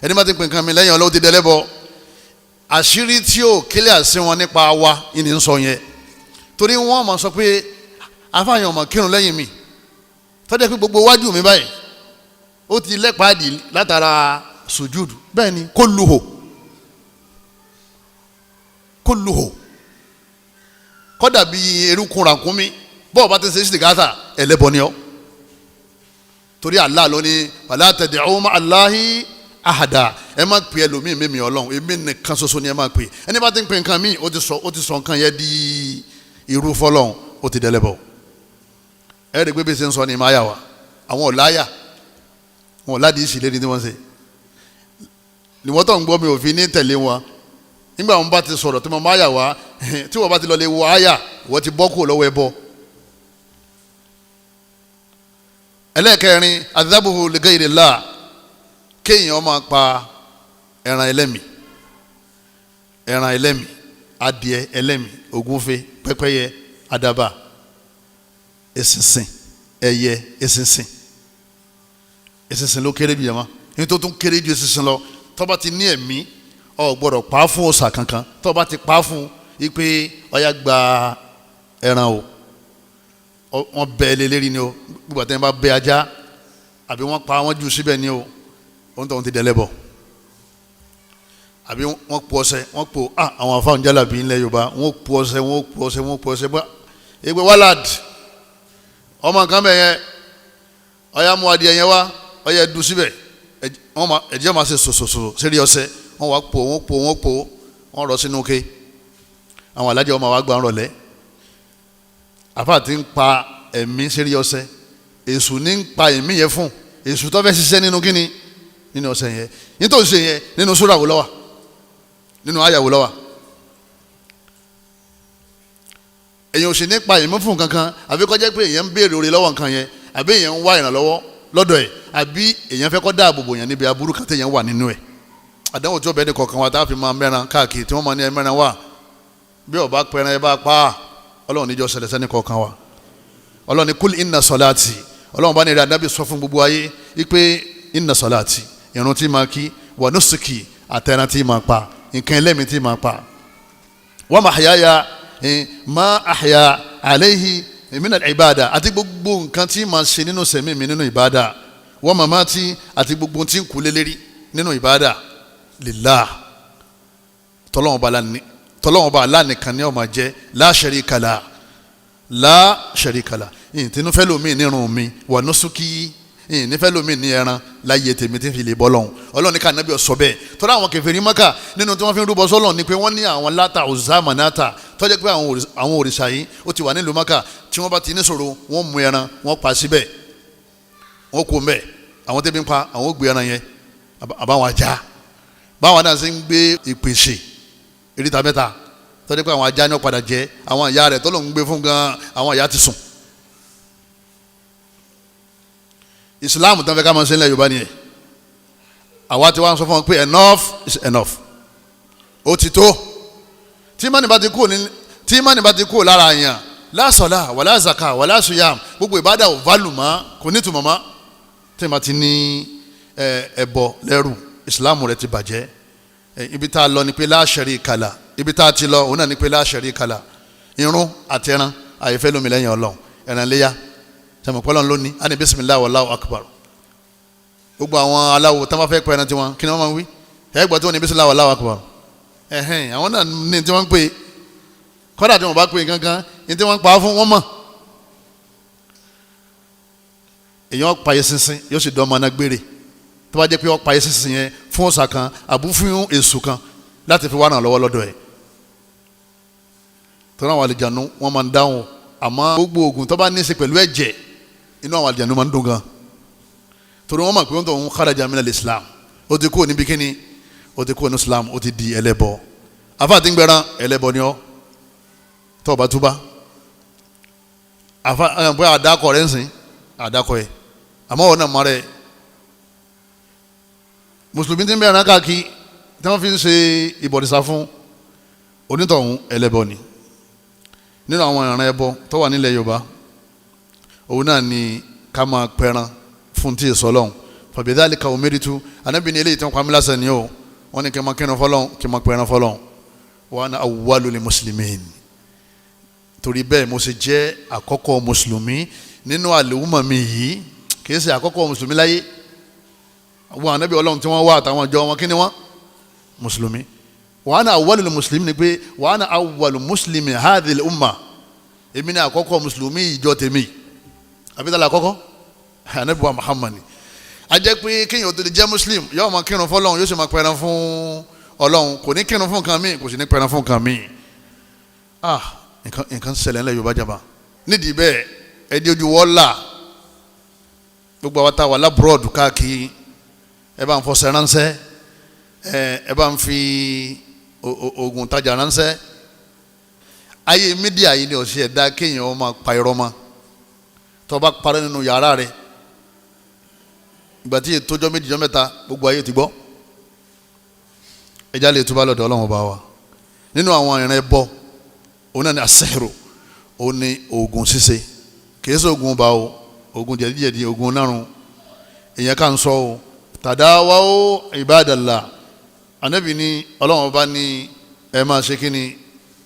ẹni má ti pe nǹkan mi lẹ́yìn ọlọ́run ti dẹlẹ́bọ. àṣírí tí ó kílẹ̀ àṣẹ wọn nípa wa ìní ń sọ yẹn. torí wọ́n máa sọ pé afáàyàn ọmọ kírun lẹ́yìn mi, tọ́jú pé gbogbo wájú mi báyìí ó ti lẹ́pàdì látara sùjúdù. bẹ́ẹ̀ ni kulluhu kọ́dà bí erékùn ràkúnmí bọ́ọ̀ bá ti ṣe istighatha ẹlẹ́bọ ni ọ́. torí Allah ló ní wala tad'u ma'a Allahi ahada, ẹ má pe ẹlòmíì mímì ọlọ́run, èmi nìkan ṣoṣo ni ẹ má pe. ẹni bá ti ń pe nǹkan míì ó ti sọ nǹkan yẹn di irú fọlọ́run, ó ti dẹlẹ́bọ. ẹ rí i pé bí ṣe ń sọ ni máa yà wá àwọn ọ̀láyà wọn ọ̀làdì ìṣìlérí tí wọ́n ṣe ni wọ́n tó ń gbọ́ mi òfin ní tẹ̀lé wọn. nígbà wọn bá ti sọ̀rọ̀ tí mo máa yà wá tí wọ́n bá ti lọ lè wọ àyà wọ́n ti bọ́ kúrò lọ́wọ́ ẹbọ. ẹlẹ́ẹ̀kẹrin adhabuhu li ghayrillah, kéèyàn máa pa ẹran ẹlẹ́mì, adìẹ ẹlẹ́mì, ògúnfe, pẹ́pẹ́yẹ, àdàbà, eṣinṣin, ẹyẹ, eṣinṣin ló kéré jù yẹn mọ́. ní tó tún kéré ju eṣinṣin lọ, tó bá ti ní ẹ̀mí o gbọ́dọ̀ pa á fún òòṣà kankan. tó bá ti pa á fún ipe ọ̀yà gba ẹran o, wọ́n bẹ́ ẹ lé lérí ni o, gbogbo àtẹ̀yìn bá bẹ́ ajá àbí wọ́n pa wọ́n jù síbẹ̀ ni o, òun tó ń ti dẹ́lẹ́bọ̀. àbí wọ́n po ọṣẹ, wọ́n po àwọn afáwọn jálàbí ńlẹ̀ Yorùbá wọ́n po ọṣẹ bá ẹgbẹ́ wálàd ọmọ kan bẹ̀ yẹn ọ̀ya mú adìẹ yẹn wá ọ̀ya ẹ̀dùn síbẹ̀ ẹ̀jẹ̀ máa ṣe sòsòsò sérí ọṣẹ wọ́n wá pò wọ́n rọ sínú ké àwọn alájẹ ọmọ wa gbà ń rọlẹ́ àfáà ti ń pa ẹ̀mí sérí ọṣẹ èṣù ní ń pa ẹ̀mí yẹn fún èṣù tó fẹ́ ṣiṣẹ́ nínú kíni nínú ọṣẹ yẹn nítorí ṣe yẹn nínú súrà wò ló wà nínú àyà wò ló wà èyàn ò sì ní pa ẹ̀mí fún kankan àbí kó jẹ́ pé èyàn ń béèrè oore lọ́wọ́ nǹkan yẹn àbí èyàn ń wá ìrànlọ́wọ́ lọ́dọ̀ ẹ̀ àbí èyàn fẹ́ kó dáàbò bò yàn níbi aburú kan téèyàn wà nínú ẹ̀ àdánwò tí ó bẹ́ẹ̀ ní kọ̀ọ̀kan wa tá a fi máa mẹ́ran káàkiri tí wọ́n máa ní ẹ mẹ́ran wà bí ó bá pẹran ẹ bá pa á ọlọ́run níjọ́ ṣẹlẹ̀ sẹ́ni kọ̀ọ̀kan wa ọlọ́run ní kúl inna salati ọlọ́run bá ní ìrẹ́ àdábì sọ fún gbogbo ayé wípé inna salati ìrun tí máa kí wa nusuki àtẹran tí máa pa nǹkan ẹlẹ́mìí tí máa pa wa mahyaya ma ahya alayhi min al-ibada àti gbogbo nǹkan tí máa ṣe nínú sẹ̀mí mi nínú ìbádà wa mamati àti gbogbo tí ń kú lélẹ́rí nínú ìbádà lillah tọ́lọ́wọ́n bá aláàníkan ní ó máa jẹ́ la sharika la ìtìnú fẹ́ lómi nírun mi wa nusuki ìnífẹ́ lómi ní ẹran láyé tèmi tí ń fi lè bọ́ lọ́hùn ọlọ́run ní ká nàbí ọ̀sọ́ bẹ́ẹ̀ tọ́lá àwọn kèfèrí Mákà nínú tí wọ́n fi ń rúbọ sọ́lọ̀ ni pé wọ́n ní àwọn Láta Uzza Manata tọ́jẹ́ pé àwọn òrìṣà yìí ó ti wà nílùú Mákà tí wọ́n bá ti ní ṣòro wọ́n mú ẹran wọ́n pa síbẹ̀ wọ́n kó mbẹ́ àwọn tẹ́bí ń pa àwọn ó gbé ẹran yẹn àbáwọn ajá báwọn náà ṣe ń gbé ìpèsè eríta mẹ́ta tọ́jẹ́ pé àwọn ajá ní ó padà jẹ àwọn ìyá rẹ̀ tọ́lọ́ ń gbé fún gan àwọn ìyá ti sùn Islam tán fẹ́ ká máa ṣe nílẹ̀ Yorùbá nìyẹn àwa ti wá sọ fún wọn pé enough is enough ó ti tó tí mánì bá ti kú lára yẹn la sala wala zaka wala suyam gbogbo ìbádà ò válù mọ́ kò ní ìtumọ̀ mọ́ tí ma ti ní ẹbọ lẹ́rù Islam rẹ ti bàjẹ́ ibi tá a lọ ni pé la sharika lah ibi tá a ti lọ òun náà ni pé la sharika lah irun àti ẹran àyèfẹ́ lómi lẹ́yìn Ọlọ́run ẹran léyà sẹ́mi pọ́lọ́n lónìí á ní bisimilahi wallahu akbar gbogbo àwọn aláwo tá wọ́n fẹ́ pẹ́ ẹran tiwọn kí ni wọ́n máa ń wí ẹ̀ẹ́gbọ́n tí wọ́n ní bisimilahi wallahu akbar àwọn náà ní tí wọ́n ń pè kọ́dà tí wọ́n bá pè gangan ní tí wọ́n ń pa á fún wọn mọ̀ èèyàn payé sísìn yóò sì dán ọmọ náà gbére tó bá jẹ́ pé wọ́n payé sísìn yẹn fún ọ̀sà kan àbú fún èṣù kan láti fi wá ràn lọ́wọ́ lọ́dọ̀ ẹ̀ tó náà wà àlìjànú wọ́n máa ń dáhùn àmọ́ gbogbo oògùn tó bá ní í ṣe pẹ̀lú ẹ̀jẹ̀ inú àwọn àlìjànú máa ń dùn gan torí wọ́n mọ̀ pé wọ́n tó ń kharaja min al-Islam ó ti kú níbi kíni ó ti kú ní Islam ó ti di ẹlẹ́bọ afa ti ń gbẹran ẹlẹ́bọ ni ọ́ tó o bá túbá afa bóyá àdàkọ rẹ̀ ń sìn àdàkọ ẹ̀ àmọ́ wọn náà mọ̀ rẹ̀ mùsùlùmí ti ń bẹ̀rẹ̀ káàkiri tí wọ́n fi ń ṣe ìbọ̀dìsá fún onítọ̀hún ẹlẹ́bọ ni nínú àwọn ìran ẹbọ tó wà nílẹ̀ Yorùbá òun náà ni ká máa pẹran fún tí èso Ọlọ́run fabidhalika umiritu Ànábì ní eléyìí tí wọ́n pa mí lásán ni ó wọ́n ní kí n máa kírun fọ́lọ́run kí n máa pẹran fọ́lọ́run wa ana awwalul muslimin torí bẹ́ẹ̀ mo ṣe jẹ́ àkọ́kọ́ mùsùlùmí nínú àlùmọ̀ mi yìí kìí ṣe àkọ́kọ́ mùsùlùmí láyé àwọn Ànábì Ọlọ́run tí wọ́n wá àtàwọn ọjọ́ wọn kí ni wọ́n mùsùlùmí wa ana awwalul muslimin ni pé wa ana awwalu muslimi hadhil umma èmi ní àkọ́kọ́ mùsùlùmí ìjọ tèmi àbídàlà àkọ́kọ́ Ànábì wa Muhammad a jẹ́ pé kéèyàn tó lè jẹ́ muslim yóò máa kírun fọ́lọ́run yóò sì máa pẹran fún Ọlọ́run kò ní kírun fún nǹkan míì kò sì ní pẹran fún nǹkan míì nǹkan ṣẹlẹ̀ ńlẹ̀ Yorùbá jàmbá nídìí bẹ́ẹ̀ ẹdí ojú wọ́ọ́lá gbogbo àwọn táwa lábúrọ̀dù káàkiri ẹ bá ń fọṣẹ ránṣẹ́ ẹ bá ń fi oògùn tajà ránṣẹ́ ayé mídíà yìí ni ọ̀sẹ̀ ẹ̀dá kéèyàn máa pa irọ́ mọ́ tó bá parẹ́ nínú yàrá rẹ̀ ìgbà tí ètòjọ́ méjìjọ́ mẹ́ta gbogbo ayé ti gbọ́ ẹja lè túbọ̀ lọ́dọ̀ Ọlọ́run bá wa nínú àwọn ìrìn ẹbọ òun náà ni asẹ́rò òun ni oògùn ṣíṣe kìí ṣe oògùn bá o oògùn jẹ̀díjẹ̀dí oògùn nárun èèyàn kà ń sọ o tàdáwá o ibadallah Ànábì ní Ọlọ́run bá ní ẹ máa ṣe kí ni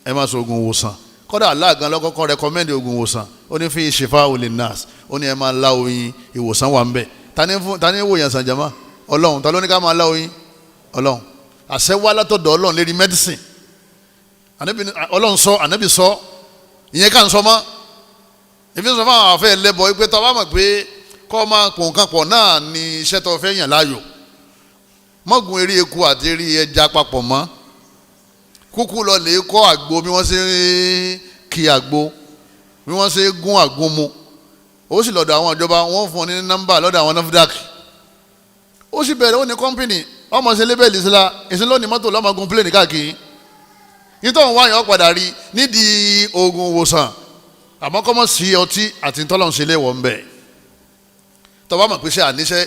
ẹ máa ṣe oògùn ìwòsàn kọ́dà Allah gan lọ́kọ́kọ́ rẹkọmẹ́ndì oògùn ìwòsàn ó ní fi shifa'u linnas ó ní ẹ máa lá oyin ìwòsàn wà ń bẹ̀ tani wò yàn sàn jama Ọlọ́run ta ló ní ká máa lá oyin Ọlọ́run àṣẹ wá látọ̀dọ̀ Ọlọ́run lérí medicine Ọlọ́run sọ Ànábì sọ ìyẹn ká ń sọ mọ́ ìfi sọ fún àwọn afẹ́ ẹlẹ́bọ pé tó bá mọ̀ pé kọ́ máa pò nǹkan pọ̀ náà ni iṣẹ́ tó fẹ́ yàn láàyò mọ́gun eré eku àti eré ẹja papọ̀ mọ́ kúkú lọ lè kọ́ àgbo bí wọ́n ṣe kí àgbo bí wọ́n ṣe gún àgbo mu ó sì lọ́dọ̀ àwọn ìjọba wọ́n fún ọ ní nọ́mbà lọ́dọ̀ àwọn NAFDAC ó sì bẹ̀rẹ̀ ó ní kọ́mpìnì ọmọ ṣe lébẹ̀lì síla ìsinlónìí mọ́tò lọ́mọgun pílẹ̀nì káàkiri nítorí wáyé ọ padà rí nídìí oògùn ìwòsàn àmọ́ kọ́mọ́ sí ọtí àti ntọ́lọ́n ṣe léwọ̀ ńbẹ tọ́ba mọ̀ pé ṣe àníṣe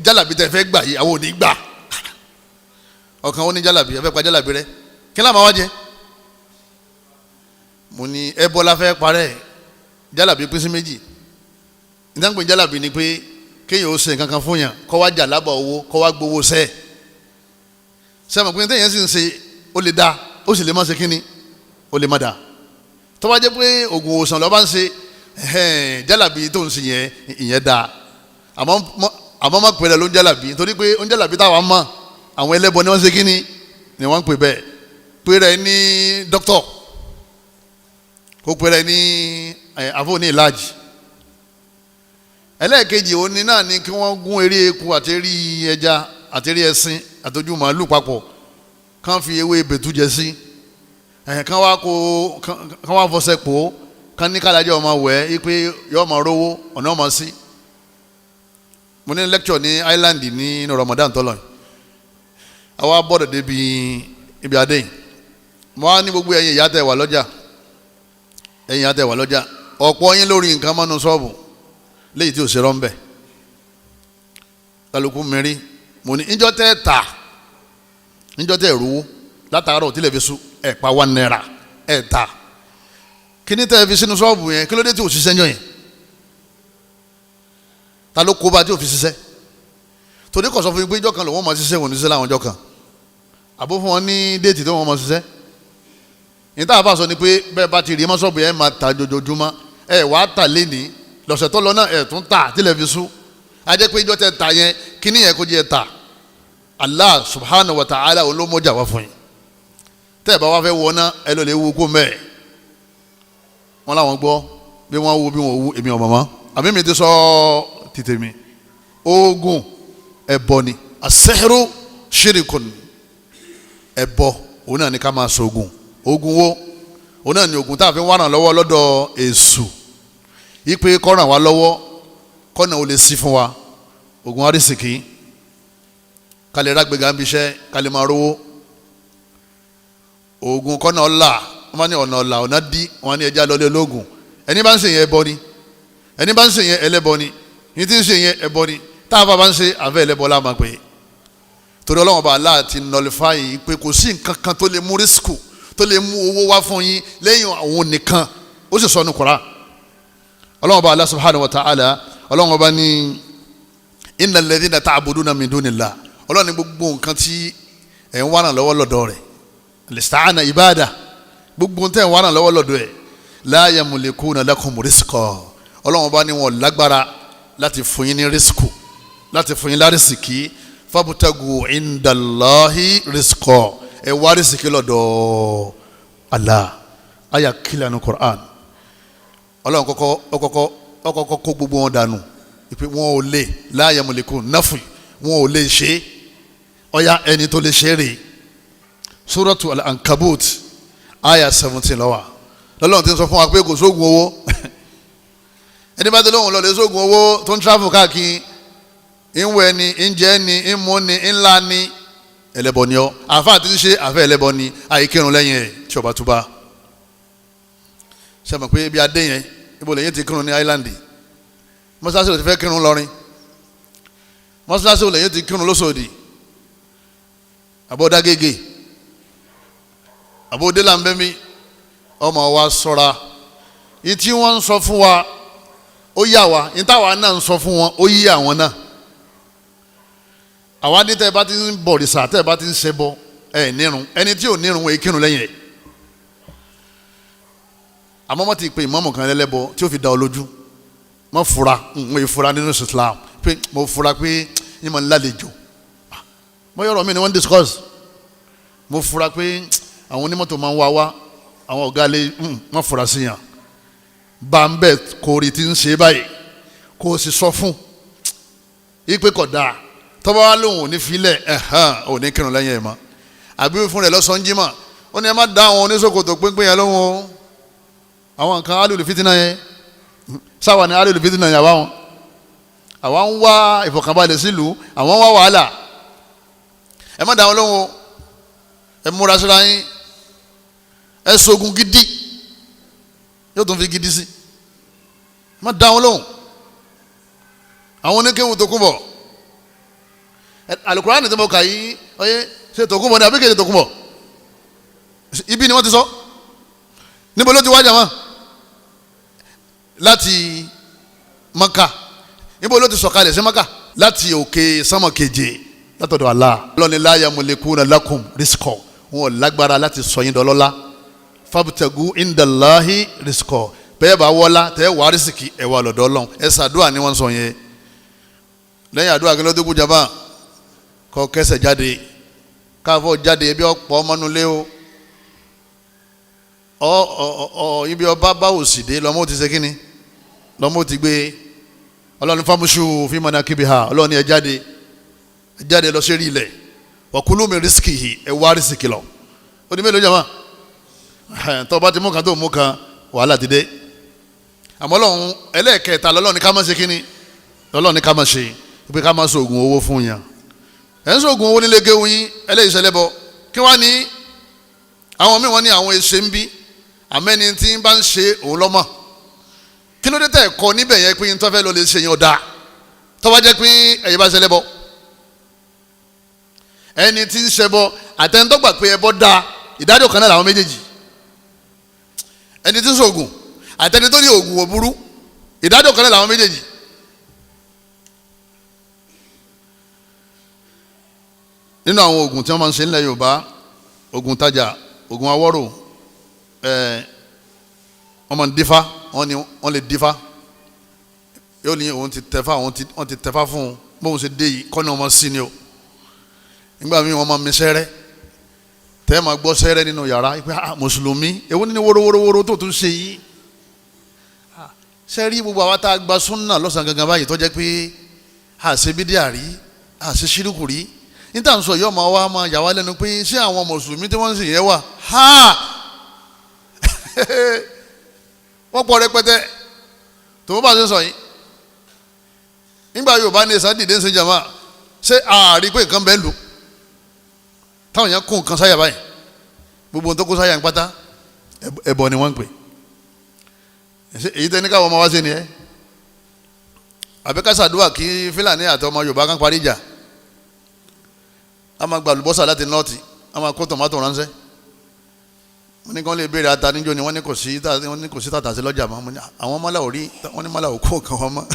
jálàbí tẹ fẹ́ gbà yìí àwọn ò ní gbà ọkàn ó ní jálàbí ẹ fẹ́ pa jálàbí rẹ kí láà máa wá jẹ mo ní ẹbọ la fẹ́ parẹ́ jálàbí pín sí méjì ìdáǹpé jálàbí ni pé kéèyàn ó ṣe nǹkan kan fún yàn kọ́ wá jà lábà owó kọ́ wá gbowó sẹ́ẹ̀ sẹ́mi pé téèyàn sì ń ṣe ó lè dá ó sì lè má ṣe kínní ó lè má dá tó bá jẹ́ pé oògùn òsàn lọ́ba ń ṣe jálàbí tó ń ṣe yẹn ìyẹn dá àmọ́ má pèrè ló ń jálàbí torí pé ó ń jálàbí táwa mọ̀ àwọn ẹlẹ́bọ ni wọ́n ṣe kínní ni wọ́n ń pè bẹ́ẹ̀ pèrè ní dókítọ̀ kó pèrè ní àfọ̀ní ìlàjì ẹlẹ́ẹ̀kejì òní náà ni kí wọ́n gún eré eku àti eré ẹja àti eré ẹṣin àtọ́jú màálù papọ̀ kán fi ewé bẹ̀tú jẹ sí kán wá fọṣẹ pò kán ní kálájẹ́ ọmọ wẹ̀ ẹ́ pé yọ ọmọ rówó ọ̀nà ọmọ sí. mo ní lecture ní Island ní Ramadan tọ́lọ̀ àwa bọ́dọ̀ débi ibi adé mo wá ní gbogbo ẹ̀yin ìyá tẹ̀ wà lọ́jà ọ̀pọ̀ yín lórí nǹkan mọ́nú ṣọ́ọ̀bù léyìí tí ò ṣe rọ́ńbẹ́ kálukú mìírí mo ní níjọ́ tẹ́ ta níjọ́ tẹ́ rówó látàárọ̀ tí lè fi sùn ẹ̀ pa £1 ẹ̀ ta kí ni tẹ́ fi sínú ṣọ́ọ̀bù yẹn kí ló dé tí ò ṣiṣẹ́ yàn yẹn ta ló kó bá tí ò fi ṣiṣẹ́ torí kò sọ fún mi pé ìjọ kan lòun máa ṣiṣẹ́ wọn ní ṣiṣẹ́ láwọn ìjọ kan àbó fún wọn ní déètì tó wọn máa ṣiṣẹ́ níta àbá sọ ni pé bẹ́ẹ̀ bá ti rí mọ́ ṣọ́ọ̀bù yẹn máa ta jojoojúmọ́ ẹ̀ wàá tà lénìí lọ́sẹ̀ tó lọ náà ẹ̀ tún tà tí lè fi sùn ajẹ́ pé ìjọ tẹ ta yẹn kíní yẹn kó jẹ́ ta Allah subhanahu wa ta'ala olómọjà wá fún yín tẹ́ ẹ̀ bá wá fẹ́ wọ ná ẹ lọ lè wú kó mẹ́ẹ̀ wọ́n láwọn gbọ́ bí wọ́n wú bí wọ́n wú èmi ọ̀mọ̀mọ́ àmì mi ti sọ títẹ̀ mi oògùn ẹ̀bọ ni asẹ́rù ṣírìkùn ẹ̀bọ òun náà ni ká máa sọ oògùn wo òun náà ni oògùn tá a fi ń wá ràn lọ́wọ́ lọ́dọ̀ èṣù ipe kọ́ràn wá lọ́wọ́ kọ́nà ò lè sí fún wa oògùn arísìkí kálẹ̀ rágbègà ń bíṣẹ́ kálẹ̀ máa rówó oògùn kọ́nà ọ̀la wọ́n máa ní ọ̀nà ọ̀la ọ̀nà dí wọ́n ní ẹja lọ́lé ológun ẹni bá ń ṣe yẹn ẹbọ ni ẹni bá ń ṣe yẹn ẹlẹ́bọ ni ní tí ń ṣe yẹn ẹbọ ni tá a bá ń ṣe àfẹ́ ẹlẹ́bọ láàmà pé torí Ọlọ́run bá Allah ti nọlifáyì pé kò sí nǹkan kan tó lè mú rísíkù tó lè mú owó wá fún yín lẹ́yìn àwọn nìkan ó sì sọ ní Kùránì Ọlọ́run bá Allah subhanahu wa ta'ala Ọlọ́run bá ní innal ladhina ta'buduna min dunillah Ọlọ́run ní gbogbo nǹkan tí ẹ̀ ń wá ràn lọ́wọ́ lọ́dọ̀ rẹ̀ al-isti'ana ibada gbogbo tẹ́ ẹ̀ ń wá ràn lọ́wọ́ lọ́dọ̀ ẹ̀ la yamlikuna lakum rizqa Ọlọ́run bá ní wọn lágbára láti fún yín ní rísíkù láti fún yín lárísìkí fabtagu indallahi rizqa ẹ̀ wá rísìkí lọ́dọ̀ Allah àyà kílẹ̀ ní Qur'an Ọlọ́run kọ́kọ́ kó gbogbo wọn dànù ìpè wọn ò lè la yamlikun náfì wọn ò lè ṣe ọ̀yà ẹni tó lè ṣe rè Suratu Al-Ankabut àyà 17 lọ́wọ́ lọ́lọ́run ti sọ fún wa pé kò sóògùn owó ẹni bá ti lóhùn lọ lè sóògùn owó tó ń tráfù káàkiri ìwẹ̀ ni ìjẹ́ ni ìmú ni ńlá ni ẹlẹ́bọ ni ọ́ àfa àti ṣe àfẹ́ ẹlẹ́bọ ni àìkírun lẹ́yìn ẹ̀ tí ọba túbá ṣe mọ̀ pé ibi adé yẹn ibo lẹ́yìn ti kírun ní Island mọ́sálásí ò ti fẹ́ kírun lọ́rin mọ́sálásí ò lẹ́yìn ti kírun lóṣòdì àbọ̀dágége àbọ̀délàmbẹ́mí ọmọ wa sọ́ra yìí tí wọ́n ń sọ fún wa ó yà wá yìí táwa náà ń sọ fún wọn ó yí àwọn náà àwa ní tẹ́ ẹ bá ti ń bọ̀rìṣà tẹ́ ẹ bá ti ń ṣẹbọ ẹ nírun ẹni tí ò nírun wọ́n kírun lẹ́yìn ẹ̀ àmọ́ wọ́n ti pe ìmáàmù kan lẹ́lẹ́bọ tí ó fi dá ọ lójú mọ́ fura mo yẹ fura nínú Islam pé mo fura pé yín mọ̀ nílàlejò mo yọ̀rọ̀ mi ni wọ́n discuss mo fura pé àwọn onímọ́tò máa ń wá àwọn ọ̀gá lè mọ́ fura sí yàn bá ń bẹ̀ kórì tí ń ṣe báyìí kó o sì sọ fún ipe kọ̀ dáa tọ́ba wa lóhùn ò ní filẹ̀ ò ní kírun lẹ́yìn ẹ̀ mọ́ àbí fún rẹ̀ lọ́sàn-án jímọ̀ ó ní ẹ má dá àwọn oníṣòkòtò pínpín yẹn lóhùn o àwọn nǹkan alùlù fitinà yẹn sáwà ní alùlù fitinà yẹn àbáwọn àwọn ń wá ìfọ̀kànbalẹ̀ sílùú àwọn ń wá wàhálà ẹ má dá àwọn lóhùn o ẹ múra síra yín ẹ sogun gidi yóò tún fi gidi sí ẹ má dá àwọn lóhùn àwọn oníkéwù tó kún bọ̀ Al-Qur'ani tí mo kà yí ọyẹ ṣe tó kún bọ̀ ní àbíkèjì tó kún bọ̀ ibi ni wọ́n ti sọ níbo ló ti wá jàmá láti Maka níbo ló ti sọ̀kalẹ̀ sí Maka láti òkè sánmà keje látọ̀dọ̀ Allah lọ́ni la yamlikuna lakum rizqa wọn ò lágbára láti sọ yín dọlọ́lá fabtagu indallahi rizqa bẹ́ẹ̀ bá wọ́lá tẹ́ wà rísìkì ẹ̀ wà lọ́dọ̀ Ọlọ́run ẹ̀ sàdúrà ni wọ́n sọ yẹn lẹ́yìn àdúrà kí ló dé kú jaba kọ́ kẹsẹ̀ jáde káfọ́ jáde ebi ọ̀pọ̀ ọmọnulé o ibi ọba bá òsì dé lọ́mọ́ ti ṣe kínni lọ́mọ́ ti gbé Ọlọ́run fámúṣu fi manakibiha Ọlọ́run ẹ jáde lọ sí rí ilẹ̀ wa kulu min rizqihi ẹ wá rísìkì lọ ó ní mélòó jama tó bá ti mú kan tó mú kan wàhálà ti dé àmọ́ Ọlọ́run ẹlẹ́ẹ̀kẹta lọ́lọ́run ní ká má ṣe kínni lọ́lọ́run ní ká má ṣe pé ká má sóògùn owó fún yàn ẹ̀ ń sóògùn owó nílé géwu yín ẹlẹ́yìí ṣẹlẹ́bọ kí wọ́n ní àwọn míì wọ́n ní àwọn èsè ń bí àmẹ́ni tí ń bá ń ṣe òun lọ́mọ kí ló dé tẹ̀ kọ́ níbẹ̀ yẹn pé n tó fẹ́ lọ lè ṣe yẹn ọ̀dà tó bá jẹ́ pé ẹ̀yẹ bá ṣẹlẹ́bọ ẹni tí ń ṣẹbọ àtẹnudọ́gba pé ẹbọ da ìdájọ́ kan náà làwọn méjèèjì ẹni tí ń sóògùn àtẹni tó ní òògùn òburú ìdájọ́ kan náà làwọn méjèèjì. nínú àwọn oògùn tí wọ́n máa ń ṣe nílẹ̀ Yorùbá oògùn tajà oògùn awọ́rò wọ́n máa ń dífá wọ́n lè dífá yóò ní òun ti tẹ̀fá wọ́n ti tẹ̀fá fún un bóun ṣe dé yìí kọ́ni wọ́n máa sí ni o nígbà míì wọ́n máa mi sẹ́rẹ́ tẹ́ máa gbọ́ sẹ́rẹ́ nínú yàrá pé mùsùlùmí èwo ní wórówórówóró tó tún ṣe yìí sẹ́rí gbogbo àwa tá a gba súnà lọ́sàn-án gangan báyìí tó jẹ́ pé àṣebídíà rí àṣeṣírùkù rí níta ń sọ yìí ọmọ wa máa yà wá lẹ́nu pé ṣé àwọn mùsùlùmí tí wọ́n ń sìn yẹn wà wọ́n pọ̀ rẹpẹtẹ tó bá ṣe sọ yìí nígbà Yorùbá ní ẹ̀sán dìde ń ṣe jàmá ṣé ààrí pé nǹkan bẹ́ẹ̀ lù táwọn yẹn kó nǹkan sáyà báyìí gbogbo ohun tó kó sáyà ń pátá ẹbọ ni wọ́n ń pè èyí tẹ́ ní káwọn ọmọ wa ṣe ni ẹ́ àbíkásàdúrà kí Fúlàní àti ọmọ Yorùbá kan parí ìjà a máa gba àlùbọ́sà láti nọ́ọ̀tì a máa kó tòmátò ránṣẹ́ wọ́n ní kí wọ́n lè béèrè ata níjó ni wọ́n ní kò sí tàtà sí lọ́jà mọ́ àwọn mọ́là ò rí wọ́n ní mọ́là ò kó nǹkan wọn mọ́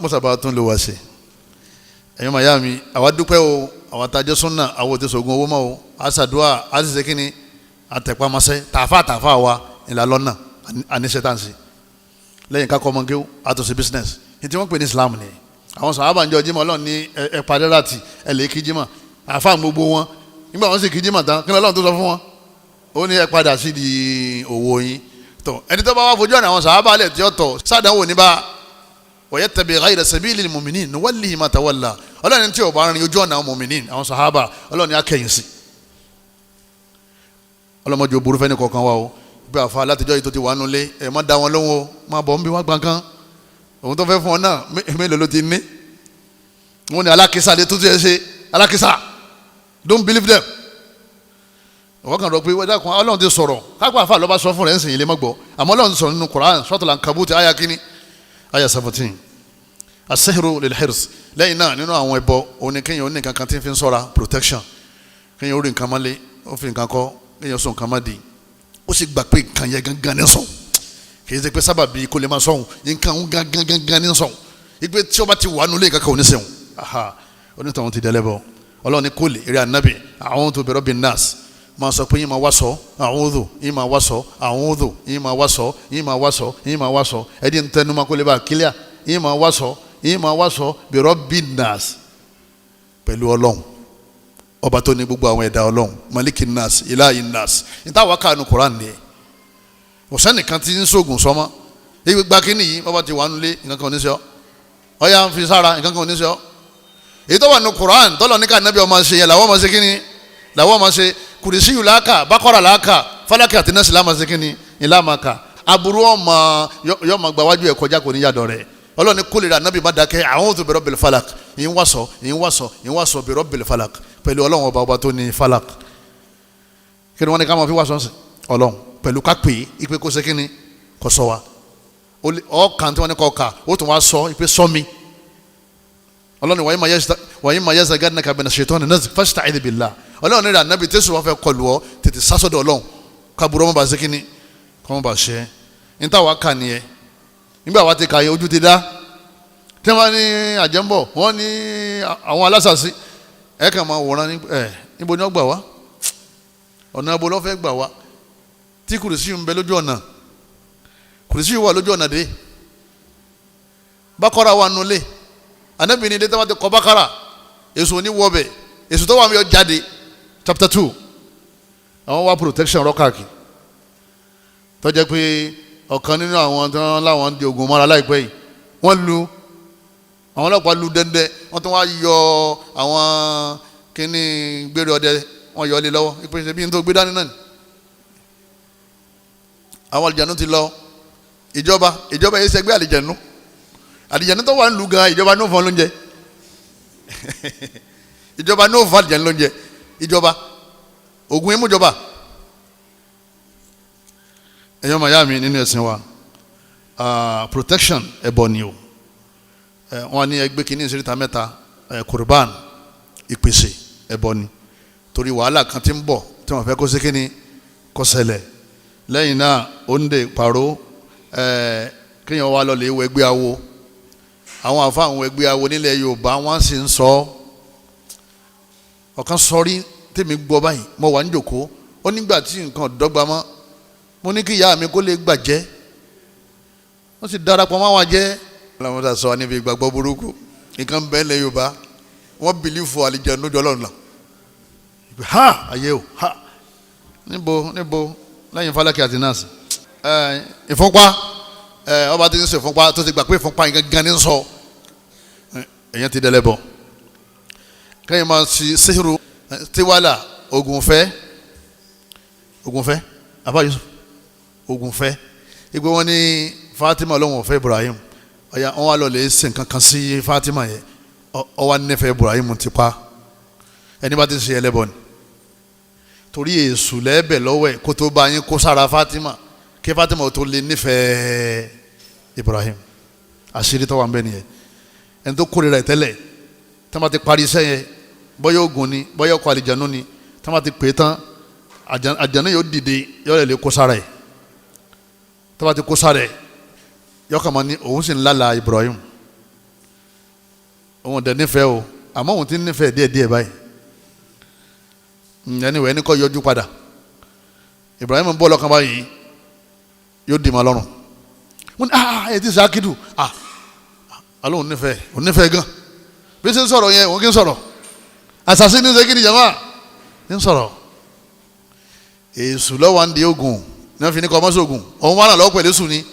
mọ́sàbá tún lè wá sí ẹ̀yin màyá mi àwa dúpẹ́ o àwa tajẹ́ súnà àwọn òtí sògùn owó mọ́ o àṣàdúrà àṣìṣe kínní àtẹ̀pámasẹ́ tààfà wa ìlà lọ́nà àníṣẹ́tàǹsì lẹ́yìn kákọ́ ọmọ géwú àtúnṣe business ní tí wọ́n pè ní Islam ni àwọn sàhábà ń jọ jímọ̀ Ọlọ́run ní ẹ̀pàdẹ́rẹ́tì ẹ̀lẹ́ kí jímọ̀ àfa gbogbo wọn nígbà wọn sì kí jímọ̀ tán kí Ọlọ́run tó sọ fún wọn ó ní ẹ padà sí di òwò yín tó ẹni tó bá wá fojú ọ̀nà àwọn sàhábà lẹ̀ tí ó tọ̀ sádàwò ní bá wa yattabi ghayra sabilil mu'minin nuwallihi ma tawalla Ọlọ́run tí ò bá rin ojú ọ̀nà àwọn mu'minin àwọn sàhábà Ọlọ́run ní akẹ́yìn sí ọlọ́mọdé ò burú fẹ́ni kọ̀ọ̀kan wa o bí àfa látijọ́ yìí tó ti wà nulẹ̀ ẹ̀ má da wọn lóhùn o má bọ̀ ń bí wá gbọ̀ngàn òun tó fẹ́ fún ọ náà mélòó ló ti ní wọn ni alákísà lè tún ti ẹ ṣe alákísà don't believe them wọ́n kàn rọ pé wọ́n dákun Ọlọ́run ti sọ̀rọ̀ kápá àfa lọ́ba sọ fún rẹ̀ ń sìn ilé mọ́gbọ́ àmọ́ Ọlọ́run ti sọ̀rọ̀ nínú Quran Suratul Ankabut àyà kínní àyà 17 as-sihru lil-hirs lẹ́yìn náà nínú àwọn ẹbọ òun ni kéèyàn ó ní nǹkan kan tí ń fi ń sọ́ra protection kéèyàn ó rí nǹkan mọ́lé ó fi nǹkan kọ́ kéèyàn sọ nǹkan má di ó sì gbà pé nǹkan yẹn gangan ní sọ̀hún kì í ṣe pé sábàbí kò lè máa sọ̀hún nǹkan ń gangan ní sọ̀hún ìgbé tí ó bá ti wà nulẹ̀ kankan ò ní sẹ̀hún onítọ̀hún ti dẹ́lẹ́bọ̀ Ọlọ́run ní kólé eré ànábì a'udhu bi rabbin nas máa sọ pé yín máa wá sọ a'udhu yín máa wá sọ a'udhu yín máa wá sọ yín máa wá sọ yín máa wá sọ ẹ̀dín ń tẹnu máa kó lè bá kílíà yín máa wá sọ yín máa wá sọ bi rabbin nas pẹ̀lú Ọlọ́run ọba tó ní gbogbo àwọn ẹ̀dá Ọlọ́run malikin nas ilahin nas ìtawà kanu Quran ni ọ̀sán nìkan ti ń sóògùn sọmọ gba kínní yìí bàbá ti wà nulẹ̀ nǹkan kan ò ní sọ ọ̀yà ń fi sára nǹkan kan ò ní sọ èyí tó wà ní Quran tọ́lọ̀ ní ká nàbí ọmọ ṣe yẹn làwọn ọmọ ṣe kínní làwọn ọmọ ṣe kùrìsí yìí làákà bákọ́rà làákà fálákì àti nẹ́sì láàmà ṣe kínní ìlàmàkà aburú ọmọ yọmọ gba wájú ẹ̀ kọjá kò ní yàdọ̀ rẹ̀ ọlọ́ni kólera nàbí má dákẹ́ a'udhu bi rabbil falak ìyín wàsọ bi rabbil falak pẹ̀lú ọlọ́run ọba tó ní falak kí ni wọ́n ní ká máa fi wàsọ sí ọlọ́run pẹ̀lú ká pè é ipe kó ṣe kínní kó sọ wa ọkàn tí wọ́n ní kọ́ ka ó tún wá sọ ipe sọ mi ọlọ́run wàyí ma yẹ́sà gádínà kàbínà ṣètọ́nù náà fasta'idh billah ọlọ́run ní ìrànàbí tẹ́sù wọn fẹ́ kọlù ọ tètè sásọ̀dọ̀ ọlọ́run kábùrọ̀ ọmọ bá ṣe kínní kọ́ ọmọ bá ṣe é níta wàá kà nìyẹn nígbà wàá ti kà yẹ ojú ti dá tí wọ́n ní àjẹ́mbọ̀ wọ́n ní àwọn alásàsí ẹ̀ kàn máa wòran níbo ni wọ́n gbà wá ọ̀nà ibo ló fẹ́ gbà wá tí kùrìsì ń bẹ lójú ọ̀nà kùrìsì wà lójú ọ̀nà dé bákọ́ra wà nulẹ̀ anabi ni de tama te kọ Bakara èso ní wọ́ọ̀bẹ̀ èso tó wà mí yọ jáde chapter 2 àwọn wá protection rọ́kàkì tó jẹ́ pé ọ̀kan nínú àwọn tó ń láwọn di ogun mọ́ra láìpẹ́ yìí wọ́n lu àwọn ọlọ́pàá lu dẹ́ndẹ́ wọ́n tún wá yọ àwọn kíní gbére ọdẹ wọ́n yọ lé lọ́wọ́ ìpèsè bí n tó gbé dání náà ni àwọn àlìjànú ti lọ ìjọba yìí ṣẹgbẹ́ àlìjànú tó wà ń lu gan ìjọba ní òfin lóúnjẹ ìjọba ní òfin àlìjànú lóúnjẹ ìjọba ògùn ìmújọba ẹ̀yọ́ màyá mi nínú ẹ̀sìn wa protection ẹ̀bọ ni o wọ́n ní ẹgbẹ́ kìíní ìṣẹ́ríta mẹ́ta kurban ìpèsè ẹ̀bọ ni torí wàhálà kan ti ń bọ̀ tí wọ́n fẹ́ kó sí kíní kó ṣẹlẹ̀ lẹ́yìn náà òǹdè pàrọ̀ kéèyàn wá lọ lè wọ ẹgbẹ́ awo àwọn àfa àwọn ẹgbẹ́ awo nílẹ̀ Yorùbá wọ́n sì ń sọ ọ̀kan sọrí tèmi gbọ́ báyìí mo wà níjòkó ó nígbà tí nǹkan dọ́gba mọ́ mo ní kí ìyá mi kó lè gbàjẹ́ wọ́n sì darapọ̀ mọ́ àwọn jẹ́ làwọn ta sọ níbi ìgbàgbọ́ burúkú nǹkan bẹ́ẹ̀ lẹ̀ Yorùbá wọ́n bìlífù àlìjànnú Ọlọ́run la ha ayé o ha níbo lẹ́yìn Fálákì àti Násì ìfúnpá ọba tí ń ṣe ìfúnpá tó ti gbà pé ìfúnpá yẹn gangan ní sọ èyàn ti dẹlẹ bọ kẹ́yìn máa ṣe sẹ́hìrù tiwala ogunfẹ́ Abba Yusuf ogunfẹ́ ìgbé wọn ní Fatima ọlọ́wọ̀n ọ̀fẹ́ Ibrahim ọ̀yà wọn wà lọ́lẹ̀ ṣe nǹkan kan sí Fatima yẹn ọwọ́ nífẹ̀ẹ́ Ibrahim ti pa ẹni bá ti ṣe ẹlẹ́bọ ni torí èṣù lẹ́ẹ̀bẹ̀ lọ́wọ́ ẹ̀ kó tó bá yín kó sára Fatima kí Fatima ò tó lè nífẹ̀ẹ́ Ibrahim àṣírí tó wà ń bẹ nìyẹn ẹni tó kórìíra ẹ̀ tẹ́lẹ̀ tí wọ́n ti parí iṣẹ́ yẹn bọ́yọ̀ ogun ni bọ́yọ̀ ọkọ̀ àlìjánu ni tí wọ́n ti pè é tán àjànú yóò dìde yóò lè kó sára ẹ̀ tí wọ́n ti kó sára ẹ̀ yóò kàn máa ní òun sì ń lálàá Ibrahim òun dẹ̀ nífẹ̀ẹ́ o àmọ́ òun ti ń nífẹ̀ẹ́ díẹ̀díẹ̀ báyìí ẹni wẹ̀ ẹni kọ́ yọjú padà Ibrahim ń bọ́ lọ́kàn báyìí yóò dì mà lọ́rùn wọ́n ní ẹ̀ ti sàkídù alóhùn onífẹ̀ẹ́ gan bí ṣe ń sọ̀rọ̀ yẹn òun kì í sọ̀rọ̀ àṣàṣì ní sẹ́kìnì jama ń sọ̀rọ̀ èṣù lọ́wọ́ ń di ogun náà fi ní kọ́ mọ́sí ogun òun wà náà lọ́wọ́ pẹ̀lú sùn ni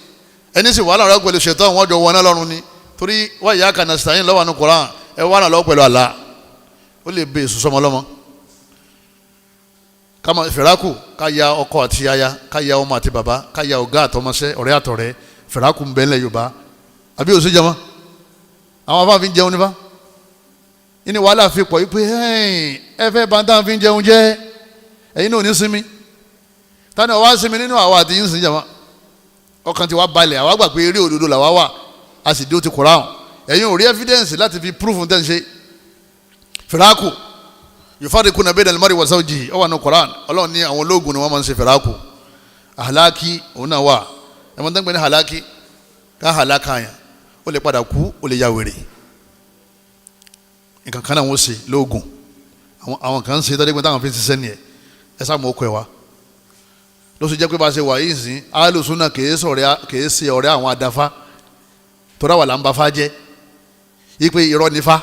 ẹni sì wà náà lọ́wọ́ pẹ̀lú ṣètò àwọn ọjọ́ wọn náà lọ́rùn ni torí wáyé àkànnà sàyìn lọ́wọ́ àánú Kùránì ẹ wà náà lọ́wọ́ pẹ̀lú àlá ó lè bẹ èṣù sọmọ lọ́mọ kama fìràkù ká ya ọkọ àti aya ká ya ọmọ àti bàbá ká ya ọ̀gá àtọmọṣẹ́ ọ̀rẹ́ àtọ̀rẹ́ fìràkù ń bẹ ńlẹ̀ Yorùbá àbí òsì jama àwọn afáàfin jẹun nípa ìní wàhálà fi pọ̀ yí pé ẹ fẹ́ bàtà fi jẹun jẹ́ ẹ̀yin náà ò ní sinmi tani ọwọ́ sinmi nínú àwa àti yín sin jama ọkàn tí wàá balẹ̀ àwa gbà pé eré òdodo làwa wà a sì dé ó ti Kùránì ẹ̀yin ò rí evidence láti fi proof tẹ́ ń ṣe fìràkù yufarriquna bayna al-mar'i wa zawjihi ó wà ní Kùránì Ọlọ́run ní àwọn ológun ni wọ́n máa ń ṣe fìràkù àhàlákì òun náà wà ẹ̀mọ́ tẹ́ ń pè ní àhàlákì ká àhàlákà yẹn ó lè padà kú ó lè ya wèrè nǹkan kan náà wọ́n ṣe lóògùn àwọn kan ń ṣe tọ́jú pé táwọn fi ń ṣiṣẹ́ nìyẹn ẹ sáà mọ̀ ọkọ̀ ẹ̀ wá ló sì jẹ́ pé bá a ṣe wà yìí sìn alùsùnà kìí ṣe ọ̀rẹ́ àwọn adáfá tọ́ra wà là ń bá fá jẹ́ ipe irọ́ nífá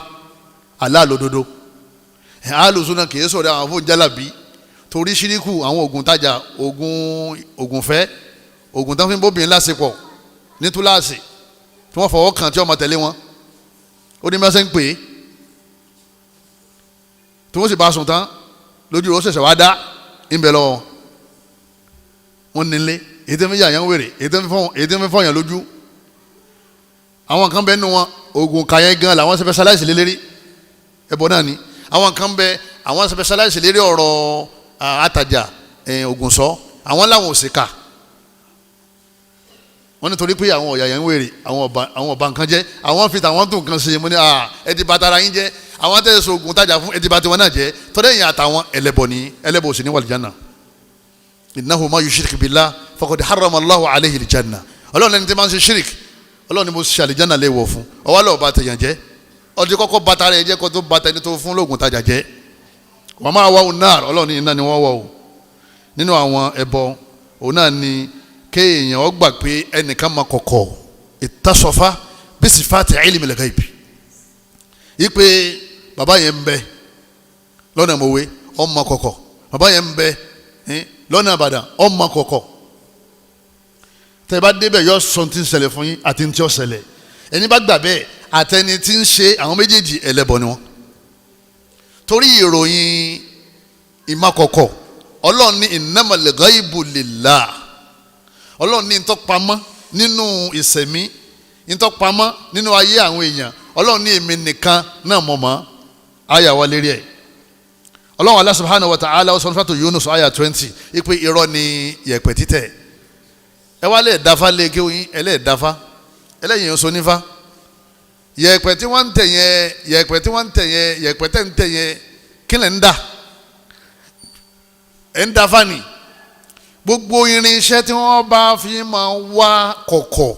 aláàlódodo alùsùnà kìí ṣe ọ̀rẹ́ àwọn fún jálàbí torí ṣíríkù àwọn ògùn tajà ògùn fẹ́ oògùn tán fi ń bóbìnrin lásìpọ̀ ní túláàsì tí wọ́n fọwọ́ kàn tí ọmọ tẹ̀lé wọn ó ní mẹ́sẹ̀ ń pè é tí wọ́n sì bá sùn tán lójú ó ṣẹ̀ṣẹ̀ wá dá ìbẹ̀ lọ́wọ́ wọn nílé èyí tó ń fi yà yẹn wèrè èyí tó ń fi fọyàn lójú àwọn kan bẹ nínú wọn oògùn kàyẹn gan làwọn specialize lé lérí ẹbọ náà ni àwọn kan bẹ àwọn specialize lérí ọ̀rọ̀ àtàjà oògùn sọ àwọn làwọn ò sì kà wọ́n nítorí pé àwọn ọ̀yà yẹn ń wèrè àwọn ọba nǹkan jẹ́ àwọn fi tàwọn tó nǹkan ṣe mo ní ẹ ti bà tara yín jẹ́ àwọn tẹ̀sí oògùn tajà fún ẹ ti bà tiwọn náà jẹ́ tọ́lẹ̀ yẹn àtàwọn ẹlẹ́bọ ní ẹlẹ́bọ ò sì ní wal janna innahu ma yushrik billah faqad harrama Allahu alayhi al-janna ọlọ́run ẹni tí máa ń ṣe shirik ọlọ́run ni mo ṣe àlìjánà lè wọ̀ fún ọwọ́ lọ́ọ̀ bá tẹ̀yàn jẹ́ ọdún kọ́kọ́ bàtà rẹ̀ jẹ́ kó tó bàtà ẹni tó fún lóògùn tajà jẹ́ wọ́n máa wá òun náà ọlọ́run ní iná ni wọ́n wọ̀ o nínú àwọn ẹbọ òun náà ni kéèyàn ó gbà pé ẹnìkan máa kọ̀kọ̀ ìtasọ̀fá bí sifati ilmi al-ghaib ipe bàbá yẹn ń bẹ lọ́nà mọ̀wé ọmọ kọ̀kọ̀ bàbá yẹn ń bẹ lọ́nà àbàdàn ọmọ kọ̀kọ̀ tẹ́ bá débẹ̀ yọ sọ ti ń ṣẹlẹ̀ fún yín àti ti ń ṣẹlẹ̀ ẹni bá gbà bẹ́ẹ̀ àtẹni tí ń ṣe àwọn méjèèjì ẹlẹ́bọ ni wọ́n torí ìròyìn ìmọ̀kọ̀kọ̀ ọlọ́run ní innamal ghaibu lillah ọlọ́run ní ìtọ́pamọ́ nínú ìṣẹ̀mí ìtọ́pamọ́ nínú ayé àwọn èèyàn ọlọ́run ní èmi nìkan náà mọ̀ mọ́ àyà wa lérí ẹ̀ ọlọ́run Allah subhanahu wa ta'ala sọ fún Yunus àyà 20 ipe irọ́ ni yẹ̀pẹ̀ títẹ̀ ẹ wá lè dáfá lé kí oyin ẹ lè dáfá ẹlẹ́yìn oṣù nífá yẹ̀pẹ̀ tí wọ́n ń tẹ̀ yẹn yẹ̀pẹ̀ tí wọ́n ń tẹ̀ yẹn yẹ̀pẹ̀ tẹ̀ ń tẹ̀ yẹn kí lẹ̀ ń dà ẹ̀ ń dáfá ni gbogbo irinṣẹ́ tí wọ́n bá fi máa wá kọ̀kọ̀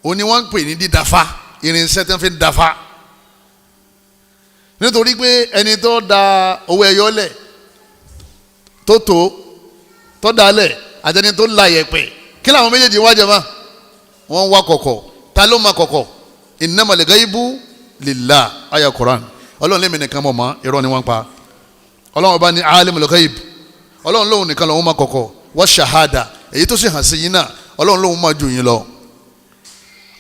òní wọ́n ń pè ní dídáfá irinṣẹ́ tí wọ́n fi ń dáfá nítorí pé ẹni tó da owó ẹyọ lẹ̀ tó dá lẹ̀ àtẹni tó la yẹ̀pẹ̀ kí làwọn méjèèjì wá jẹma wọ́n wá kọ̀kọ̀ ta ló ma kọ̀kọ̀ innamal ghaibu lillah aya Quran ọlọ́run lèmi nìkan mọ̀ mọ́ irọ́ ni wọ́n pa ọlọ́run bá ní alimul ghaib ọlọ́run lóhun nìkan lòun ma kọ̀kọ̀ wa shahada èyí tó sì hàn sí yín náà ọlọ́run lóhun ma ju yín lọ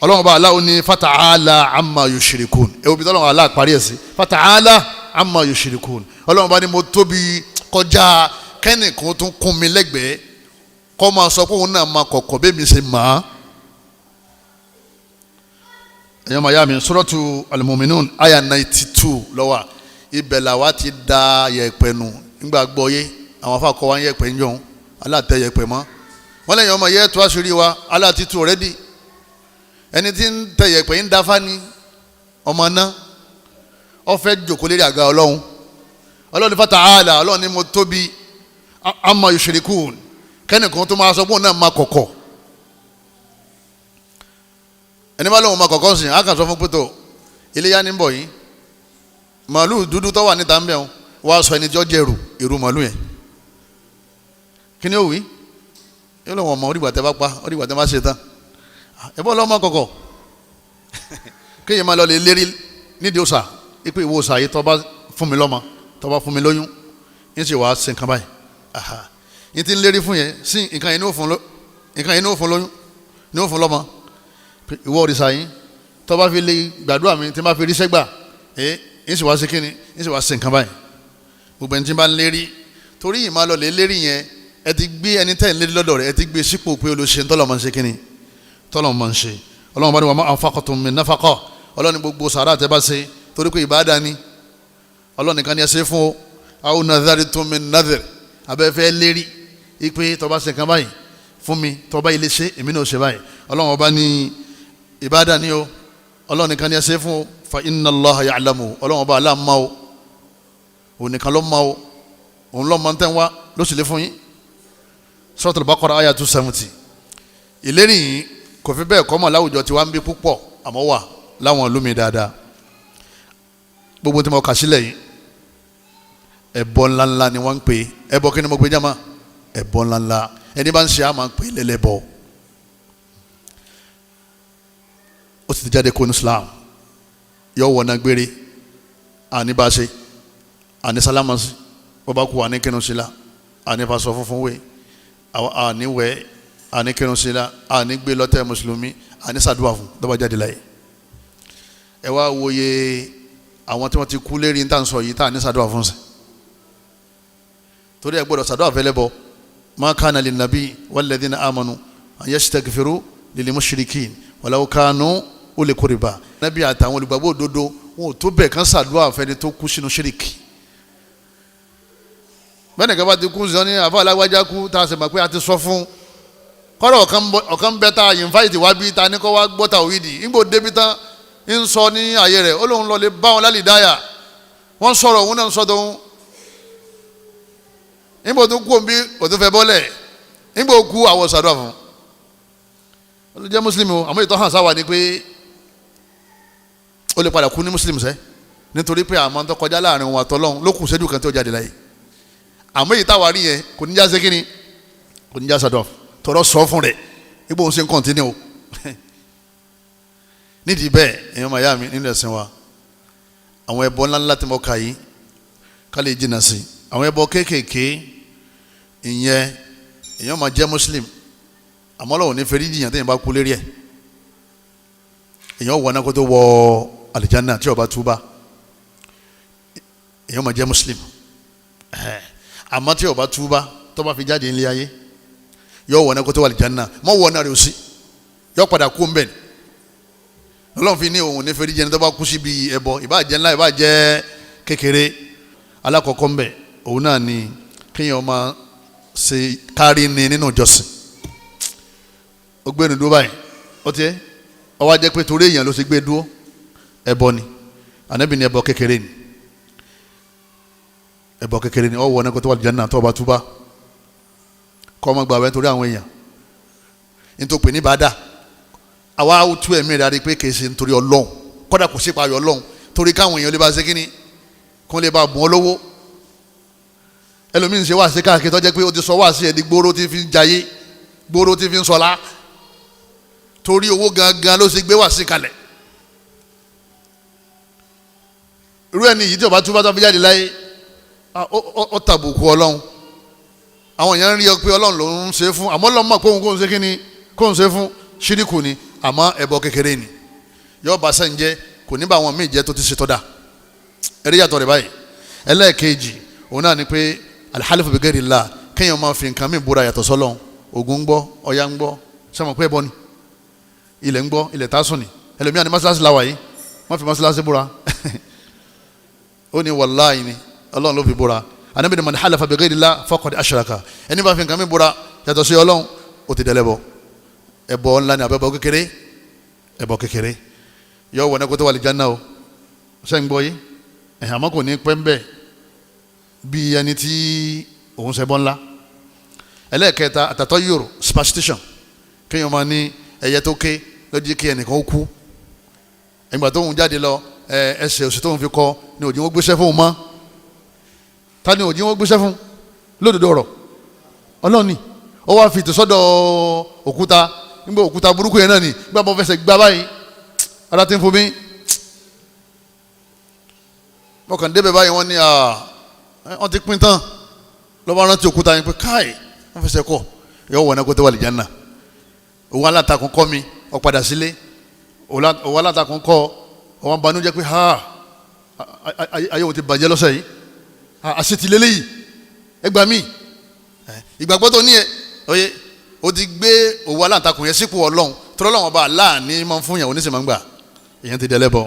ọlọ́run bá aláwo ní fata'ala amma yushrikun ewu bí tọ́lọ́run aláà parí ẹ̀ sí fata'ala amma yushrikun ọlọ́run bá ní mo tóbi kọjá kẹ́nìkan tó kún mi lẹ́gbẹ̀ẹ́ kọ́ máa sọ pé òun náà máa kọ̀kọ̀ bẹ́ẹ̀ mi ṣe máa ẹ̀yọ́ màá yá mi suratu al-mu'minun aya 92 lọ́wọ́ ibẹ̀ làwa ti da yẹ̀pẹ̀ nù nígbà gbọ́ yé àwọn afáàkọ́ wa ń yẹ̀pẹ̀ ń yọ̀hún aláàtẹ yẹ̀pẹ̀ mọ́ wọ́n lẹ́yìn ọmọ yẹ́ tó àṣírí wa aláàtí tu ọ̀rẹ́dì ẹni tí ń tẹ yẹ̀pẹ̀ ń dáfá ní ọmọ náà ó fẹ́ jòkó lérí àga ọlọ́run fata'ala ọlọ́run ni mo tóbi amma yushrikun kẹ́nìkan tó máa sọ pé òun náà máa kọ̀kọ̀ ẹni bá lóun máa kọ̀kọ̀ sìn á kàn sọ fún pétò iléyá ní bọ̀ yìí màálù dúdú tó wà níta ń bẹ̀ wá sọ ẹni tí ó jẹ́ èrú màálù yẹn kí ni ó wí yóò lọ́wọ́ ọmọ orígbà tẹ́ bá pa orígbà tẹ́ bá ṣe tán ẹ̀bọ́n lọ́wọ́ máa kọ̀kọ̀ kéèyàn máa lọ lè lérí nídìí òòsà ipò ìwọ òòsà yìí tó bá fún mi lọ́mọ tó bá fún mi lóyún yín sì wá ṣe nǹkan báyìí yín ti ń lérí fún yẹn sí nǹkan yẹn ní ó fún lóyún ní ó fún lọ́mọ ìwọ òrìṣà yín tó bá fi lè gbàdúrà mi tí n bá fi ríṣẹ́ gbà yín sì wá ṣe kíni yín sì wá ṣe nǹkan báyìí gbogbo ẹni tí bá ń lérí torí yìí máa lọ lè lérí yẹn ẹ ti gbé ẹni tẹ́ ń lérí lọ́dọ̀ rẹ̀ ẹ ti gbé sípò pé olóṣè tọ́lọ̀ máa ń ṣe kíni tọ́lọ̀ máa ń ṣe ọlọ́run bá ní wa ma anfaqtum min nafaqa ọlọ́run ní gbogbo sàrà tẹ́ bá ṣe torí pé ìbáadá ni ọlọ́run nìkan ni ẹ ṣe fún o aw nadhartum min nadhr abẹ́fẹ́ lérí ipe tó bá ṣe nǹkan báyìí fún mi tó bá ilé ṣe èmi náà ṣe báyìí ọlọ́run ọba ní ìbáadá ni o ọlọ́run nìkan ni ẹ ṣe fún o fa inna Allaha ya'lamu ọlọ́run ọba aláàmà o òun nìkan ló ma o òun ló ma ń tẹ́ wá ló sì lé fún yín Suratul Baqara aya 270 ìlérí yìí kò fi bẹ́ẹ̀ kọ́mọ̀ láwùjọ tí wá ń bí púpọ̀ àmọ́ wà láwọn ìlú mi dáadáa gbogbo tí mo kà sílẹ̀ yìí ẹbọ ńláńlá ni wọ́n ń pè ẹbọ kí ni mo gbé jama ẹbọ ńláńlá ẹni bá ń ṣe àmà ń pè lẹ́lẹ́bọ ó sì ti jáde kó ní Islam yọ wọ̀nà gbére àní bá ṣe àní sálámàsì wọ́n bá kú àní kínú sílá àní fasọ funfun wé àní wẹ̀ àní kírun sí la àní gbé lọ́tẹ̀ mùsùlùmí àní ṣàdúrà fún tó bá jáde láyé. ẹ wá wòye àwọn tí wọ́n ti kú lérí ní tàǹsọ̀ yìí tá àní ṣàdúrà fún sí. torí ẹ gbọ́dọ̀ ṣàdúrà fẹ́lẹ́ bọ ma kana lin nabi walladhina amanu an yastaghfiru lil mushrikin walau kanu uli qurba. Nábì àtàwọn olùgbàgbọ́ òdodo wọn ò tó bẹ́ẹ̀ kán ṣàdúrà fẹ́ni tó kú sínú ṣíríkì. bẹ́ẹ̀ni kí a bá ti kú sọ ní àfa alágbájá kú tá a sì mọ̀ pé a ti sọ fún kọ́rọ̀ ọ̀kan bẹ́ẹ̀ tá a yìn fáyìtì wá bí ta ní kọ́ wá gbọ́ tàwídì nígbò débi tán ń sọ ní ààyè rẹ̀ ó lóun lọ lè bá wọn lálẹ́ dáyà wọ́n sọ̀rọ̀ òun náà ń sọ tóun nígbò tó kú òun kò tó fẹ́ bọ́lẹ̀ nígbò kú àwọ̀ ṣàdúrà fún ó lè jẹ́ mùsùlùmí o àmọ́ ìtọ́ hàn sáwà ni pé ó lè padà kú ní mùsùlùmí sẹ́ nítorí pé àmọ́ tó kọjá láàrin òun àtọ́lọ́hún ló kù sẹ́jú kan tó jáde láyé àmọ́ èyí táwa rí yẹn kò ní já sé kíni kò ní já ṣàdúrà tọrọ sọ fún rẹ̀ ipò òun ṣe ń kọ́ntínú o nídìí bẹ́ẹ̀ èèyàn máa yá mi nínú ẹ̀sìn wa àwọn ẹbọ ńláńlá tí mo kà yìí ká lè jìnnà sí àwọn ẹbọ kéékèèké ìyẹn èèyàn máa jẹ́ muslim àmọ́ lọ́wọ́ ní fẹ́rí jìyàn téèyàn bá kú lérí ẹ̀ èèyàn wọ̀ náà kó tó wọ àlìjánnà tí ó bá túbá èèyàn máa jẹ́ muslim àmọ́ tí ó bá túbá tó bá fi jáde nílé ayé yóò wọ̀ náà kó tó wọ àlìjánnà mọ́ wọ̀ náà rẹ̀ ó sí yóò padà kú mbẹ́ Ọlọ́run fi ní òun ní fẹ́rí jẹni tó bá kú síbi ẹbọ ìbá jẹ́ ńlá ìbá jẹ́ kékeré alákọ̀ọ́kọ́ mbẹ́ òun náà ni kéèyàn máa ṣe kárí ni nínú ìjọsìn ó gbé ní dúró báyìí ó tiẹ̀ ó wá jẹ́ pé torí èèyàn ló ṣe gbé dúró ẹbọ ni ànábì ní ẹbọ kékeré ni ẹbọ kékeré ni ó wọ ẹnìkan tó wà lè Jánnà tó bá túbá kọ́ ọmọ gbàgbé torí àwọn èèyàn nítorí pé ní bàdà àwa tú ẹ̀mí rẹ̀ àrí pé kì í ṣe nítorí Ọlọ́run kọ́dà kò sí ìpayọ̀ Ọlọ́run torí káwọn èèyàn lè bá ṣe kíní kó lè bá bùn ọ́ lówó ẹlòmíín ṣe wá sí káàkiri tó jẹ́ pé ó ti sọ wá sí ẹ̀dí gbóró tí fi ń jayé gbóró tí fi ń sọlá torí owó gangan ló ṣe gbé wá sí kalẹ̀ irú ẹni yìí tí ó bá túbá tó fi jáde láyé ó tàbùkù Ọlọ́run àwọn èèyàn ń rí ọ pé Ọlọ́run ló ń ṣe fún àmọ́ Ọlọ́run mọ̀ pé òun kò ń ṣe kíni kò ń ṣe fún ṣíríkù ni àmọ́ ẹbọ kékeré ni yóò bá sẹ́ń jẹ́ kò ní bá àwọn míì jẹ́ tó ti ṣe tọ́ da ẹ̀rí yàtọ̀ rẹ̀ báyìí ẹlẹ́ẹ̀kejì òun náà ni pé alihalifu bi ghairi Allah kéèyàn máa fi nǹkan mí búra yàtọ̀ sọ́lọ́run Ògún ń gbọ́ Ọya ń gbọ́ sọ́mọ̀ pé ẹbọ ni ilẹ̀ ń gbọ́ ilẹ̀ tásùn ni ẹlòmíà ní mọ́sálásí làwà yìí wọ́n fi mọ́sálásí búra ó ní wàláhì ni Ọlọ́run ló fi búra Ànábì ní man halafa bi ghairi Allah faqad ashraka ẹni bá fi nǹkan mí búra yàtọ̀ sí Ọlọ́run ó ti dẹlẹ́bọ ẹbọ ńlá ni àbẹ̀bọ kékeré ẹbọ kékeré yọ wọ nẹ́kó tó wà lè Jánnà o ṣe ń gbọ́ yìí àmọ́ kò ní pẹ́ ń bẹ̀ bí ẹni tí òun ṣẹbọ ńlá ẹlẹ́ẹ̀kẹta àtàtọ́ yòrò superstition kéèyàn máa ní ẹyẹ tó ké lójú kí ẹnìkan ó kú ìgbà tóun jáde lọ ẹsẹ̀ òsì tóun fi kọ ni òjì wọn gbéṣẹ́ fún un mọ́ ta ni òjì wọn gbéṣẹ́ fún lódodo ọ̀rọ̀ ọlọ́ọ̀ni ó wá fi ìtòsọ́dọ̀ òkúta nígbà òkúta burúkú yẹn náà ni nígbà mo fẹsẹ̀ gbá báyìí ara ti ń fún mi mo kàn débẹ̀ báyìí wọ́n ní wọ́n ti pín tán lọ́wọ́ rántí òkúta yẹn pé káì wọ́n fẹsẹ̀ kọ̀ yọ wọ̀ náà kó tó wà lè Jánnà òun alátakùn kọ́ mi ó padà sílé òun alátakùn kọ́ òun banújẹ́ pé ayé òun ti bàjẹ́ lọ́sẹ̀ yìí àṣetìlélẹ́ yìí ẹgbàá mi ìgbàgbọ́ tó ní ẹ oye o ti gbé òwò aláǹtakùn yẹn sípò Ọlọ́run tọ́lọ́ Ọlọ́run ọba aláàní máa ń fún yàn oníṣẹ́ máa ń gbà èèyàn ti dẹ́lẹ́bọ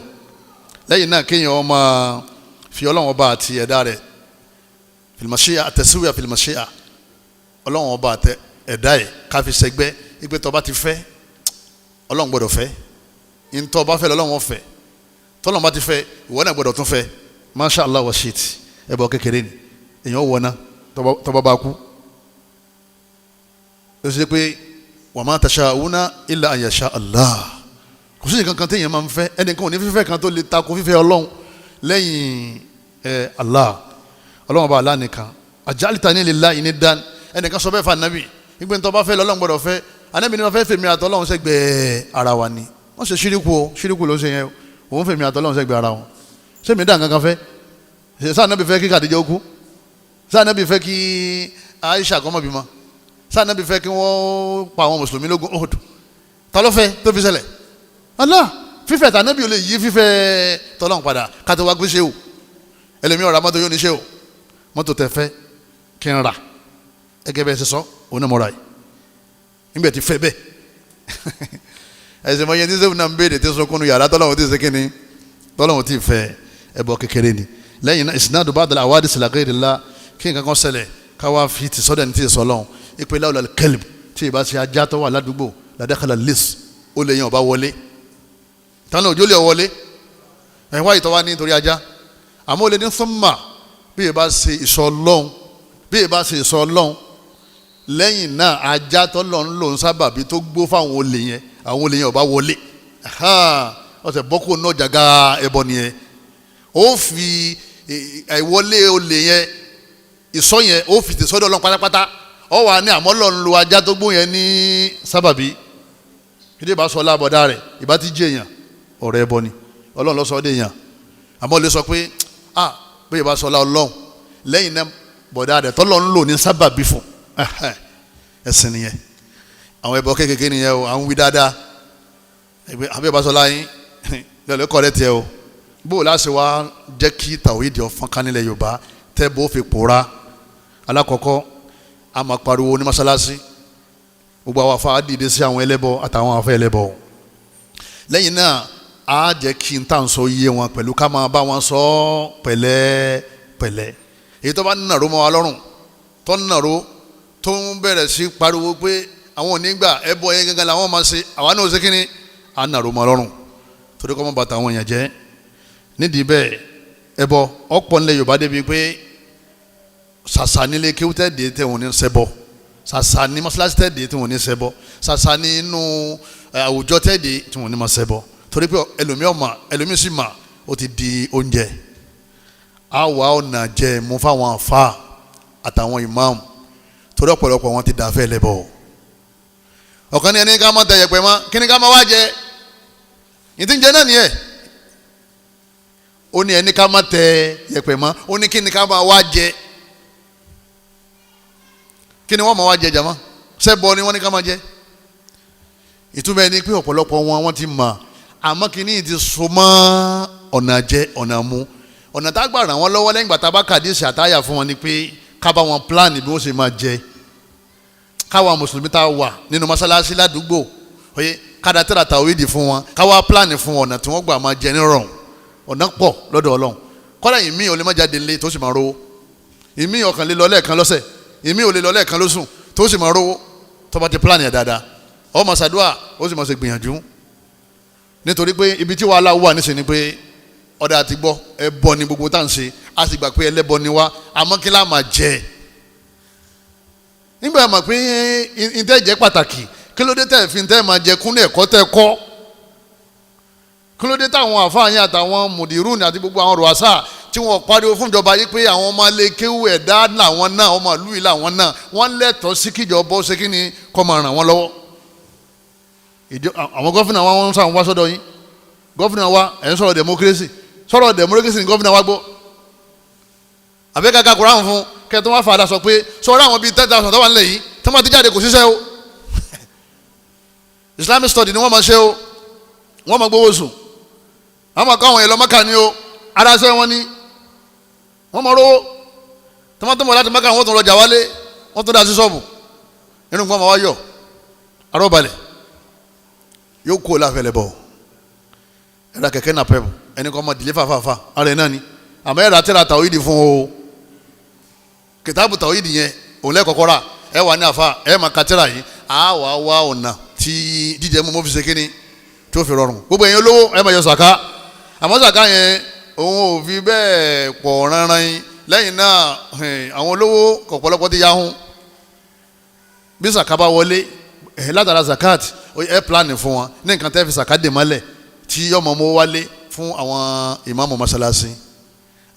lẹ́yìn náà kéèyàn máa fi Ọlọ́run ọba àti ẹ̀dá rẹ̀ fìlìmọ̀ṣíà àtẹ̀síwìyà fìlìmọ̀ṣíà Ọlọ́run ọba àtẹ ẹ̀dá ẹ̀ káfi sẹ́gbẹ́ ìgbé tó bá ti fẹ́ Ọlọ́run gbọ́dọ̀ fẹ́ ìntọ́ bá fẹ́ lọ́lọ́run fẹ́ tọ́lọ́run bá ti fẹ́ ìwọ náà gbọ́dọ̀ tún fẹ́ masha Allah wa shit ẹbọ kékeré ni èèyàn wọ̀ náà tọ́ bá kú ó ṣe pé wa ma tasha'una illa an yasha Allah kò sí nǹkan kan téèyàn máa ń fẹ́ ẹnìkan ò ní fífẹ́ kan tó lè takò fífẹ́ Ọlọ́run lẹ́yìn Allah Ọlọ́run ọba Allah nìkan ajaltani lillahi niddan ẹnìkan sọ bẹ́ẹ̀ fún Ànábì ìgbé ní tó bá fẹ́ lọ́lọ́run gbọ́dọ̀ fẹ́ Ànábì ní wọ́n fẹ́ fèmí àtọ́lọ́run sẹ́gbẹ̀ẹ́ ara wa ni wọ́n ṣe ṣíríkù ló ṣe yẹn òun fèmí àtọ́lọ́run sẹ́gbẹ̀ẹ́ ara wọn ṣé mi dá nǹkan kan fẹ́ sáà Ànábì fẹ́ kí Khadija ó kú sáà Ànábì fẹ́ kí Aisha kó má bímọ sáà Ànábì fẹ́ kí wọ́n pa àwọn mùsùlùmí lógun Uhud ta ló fẹ́ tó fi ṣẹlẹ̀ Allah fífẹ́ tànábì ò lè yí fífẹ́ tọ́lọ́run padà kátó wá gbé ṣe o ẹlẹ́mi ọ̀rá mọ́tò yóò ní ṣe o mọ́tò tẹ fẹ́ kí n rà ẹgẹ́ bẹ́ẹ̀ ṣe sọ òun náà mo ra yìí nígbà tí fẹ́ bẹ́ẹ̀ ẹ̀sìn mọ́ yẹn tí sẹ́fún náà ń béèrè tí sọkúnnu yàrá tọ́lọ́run ti ṣe kí ni tọ́lọ́run ti fẹ́ ẹbọ kékeré ni lẹ́yìn náà ìsìnàdù bá dàlà àwádìí sílàgé ìdílá kí nǹkan kan ṣẹlẹ̀ káwá fi ti sọ́dọ̀ ní ti sọ lọ́hùn ìpè láwùlà kẹlib tí ì bá ṣe ajá tó wà ládùúgbò làdákàlà lis ó lè yan ọba wọlé tánà òjò lè wọlé ẹ̀yìn wáyé tó wá ní nítorí ajá àmọ́ ó lè ní sọ́mà bí ì bá ṣe ìsọ lọ́hùn bí ì bá ṣe ìsọ lọ́hùn lẹ́yìn náà ajá tó lọ́n lò ń sábàbí tó gbó fáwọn olè yẹn àwọn olè yẹn ọba wọlé ọ̀sẹ̀ bọ́kù náà jàgá ẹbọ nìyẹn ó fi àìwọlé olè yẹn ìsọ yẹn ó fi tẹ̀sọ́dọ̀ Ọlọ́run pátápátá ọ wà ní àmọ́ lọ́n lo ajá tó gbó yẹn ní sábàbí ìdí ìbá sọ lábọ̀dá rẹ̀ ìbá ti jẹ́ èèyàn ọ̀rọ̀ ẹbọ ni Ọlọ́run ló sọ ọ́ dé èèyàn àmọ́ lè sọ pé bí ìbá sọ lá Ọlọ́run lẹ́yìn náà bọ̀dá rẹ̀ tọ́lọ́ ń lò ní sábàbí fún ẹ̀sìn nìyẹn àwọn ẹbọ kékeré nìyẹn o àwọn wí dáadáa àbí ìbá sọ láyín lọ́lẹ́kọ̀ọ́ rẹ̀ tiẹ̀ o bó o láṣẹ wá jẹ́ kí tàwídì ọ̀fọ́n kánilẹ̀ Yorùbá tẹ́ bó fi pòórá alákọ̀ọ́kọ́ a máa pariwo ní mọ́sálásí gbogbo àwọn afa dìde sí àwọn ẹlẹ́bọ àtàwọn afẹ́ ẹlẹ́bọ lẹ́yìn náà a jẹ́ kí n tàn sọ iye wọn pẹ̀lú ká máa bá wọn sọ pẹ̀lẹ́ pẹ̀lẹ́ èyí tó bá nàró mọ́ wa lọ́rùn tó nàró tó ń bẹ̀rẹ̀ sí pariwo pé àwọn onígbà ẹbọ yẹn gangan làwọn máa ṣe àwa náà ó ṣe kí ni a nàró mọ́ lọ́rùn torí kọ́ mọ́ bàtà àwọn èèyàn jẹ́ nídìí bẹ́ẹ̀ ẹbọ ọ̀pọ̀ nílẹ̀ Yorùbá débi pé sàṣà nílé kéwú tẹ́ẹ̀dé tẹ̀ wọ́n ní ṣẹbọ sàṣà ní mọ́ṣáláṣí tẹ́ẹ̀dé tí wọ́n ní ṣẹbọ sàṣà ní inú àwùjọ tẹ́ẹ̀dé tí wọ́n ní máa ṣẹbọ torí pé ẹlòmíì sì mà ó ti di oúnjẹ àwa ọ̀nà jẹ mú fáwọn àfa àtàwọn imam torí ọ̀pọ̀lọpọ̀ wọn ti dàfẹ́ lẹ́bọ̀ ọ̀kan ní ẹni ká má tẹ yẹpẹ̀ mọ́ kí ni ká má wá jẹ ìdí ń jẹ náà nìyẹn ó ní ẹni ká má tẹ yẹpẹ̀ mọ́ ó ní kí ni ká má wá jẹ kí ni wọ́n máa wá jẹ jàmá ṣẹbọ ni wọ́n ní ká máa jẹ ìtumọ̀ ẹni pé ọ̀pọ̀lọpọ̀ wọ́n ti mọ̀ àmọ́ kìíní ti so mọ́ ọ̀nà jẹ ọ̀nà mu ọ̀nà tá a gbà ràn wọ́n lọ́wọ́ lẹ́yìn gbàtà bá kàdísì àtàyà fún wọn ni pé ká bá wọn plan bí wọ́n ṣe máa jẹ káwa mùsùlùmí tá a wà nínú mọ́sálásí ládùúgbò oye káda tẹ́ra tàwídì fún wọn káwa plan fún ọ̀nà tí wọ́n gbà máa jẹ nírọ̀rùn ọ̀nà pọ̀ lọ́dọ̀ Ọlọ́run kọ́lá ìmí ò lè má jáde lé tó sì máa rówó ìmí ọ̀kan lè lọ lẹ́ẹ̀kan lọ́sẹ̀ ìmí ò lè lọ lẹ́ẹ̀kan lóṣù tó sì máa rówó tó bá ti plan yẹn dáadáa ó máa ṣàdúrà ó sì máa ṣe gbìyànjú nítorí pé ibi tí wàhálà wà níṣẹ́ ni pé ọ̀dà àti gbọ́ ẹbọ ni gbogbo tá à ń ṣe a sì gbà pé ẹlẹ́bọ ni wá àmọ́ kí lá máa jẹ nígbà máa pé ìtẹ́ jẹ́ pàtàkì kí ló dé tẹ̀ fi tẹ́ máa jẹ kún ní ẹ̀kọ́ tẹ́ kọ́ kí ló dé táwọn àfáàyàn àtàwọn mùdírùn àti gbogbo àwọn rọ̀ṣà tí wọ́n pariwo fún ìjọba yìí pé àwọn ọmọ ilé kéwù ẹ̀dá làwọn náà ọmọ ìlú yìí làwọn náà wọ́n lẹ́tọ̀ọ́ sí kíjọba ó ṣe kí ni kó máa ràn wọ́n lọ́wọ́ àwọn gọ́fìnà wa wọ́n sàn wá sọ́dọ̀ yín gọ́fìnà wa ẹ̀ ń sọ̀rọ̀ democracy ní gọ́fìnà wa gbọ́ àbẹ́kàkà Kùránì fún kẹ́tọ́ wá fàdà sọ pé sọ̀rọ̀ àwọn bíi 10,000 tó wà nílẹ̀ yìí tó máa ti jáde kò ṣiṣẹ́ o Islamic study ni wọ́n máa ṣe o wọ́n máa gbowó sùn wọ́n máa kọ́ àwọn èèyàn lọ Mákà ni o aráṣẹ́ wọn ni wọ́n máa rówó tọmọtọmọ láti Mákà wọ́n tó lọ jà wálé wọ́n tó dá sí ṣọ́ọ̀bù nínú gbọ́n máa wá yọ arọ́balẹ̀ yóò kó láfẹ̀lẹ̀ bọ̀ ẹ̀rọ kẹ̀kẹ́ náà pẹ̀lú ẹni kọ́ ọmọ dìlé fàfàfà ara ẹ̀ náà ni àmọ́ ẹ̀rọ àtẹ̀rà tàwídì fún o kìtàbù tàwídì yẹn òun lẹ́kọ̀ọ́kọ́ rà ẹ̀ wà ní àfa ẹ̀ máa kàtẹ́rà yìí á wà wá ọ̀nà tí jíjẹ mú mọ́ fi ṣe kíni tí ó fi rọrùn gbogbo ẹ̀yin olówó ẹ̀ máa yọ sàká àmọ́ sàká yẹn òun ò fi bẹ́ẹ̀ pọ̀ ránran yín lẹ́yìn náà àwọn olówó ọ̀pọ̀lọpọ̀ ti yahun bí sàká bá wọlé látara zakat ẹ plan fún wọn ní nǹkan tẹ́ fi zakat dè mọ́lẹ̀ tí yọmọ mọ́ wálé fún àwọn ìmáàmù mọ́sálásí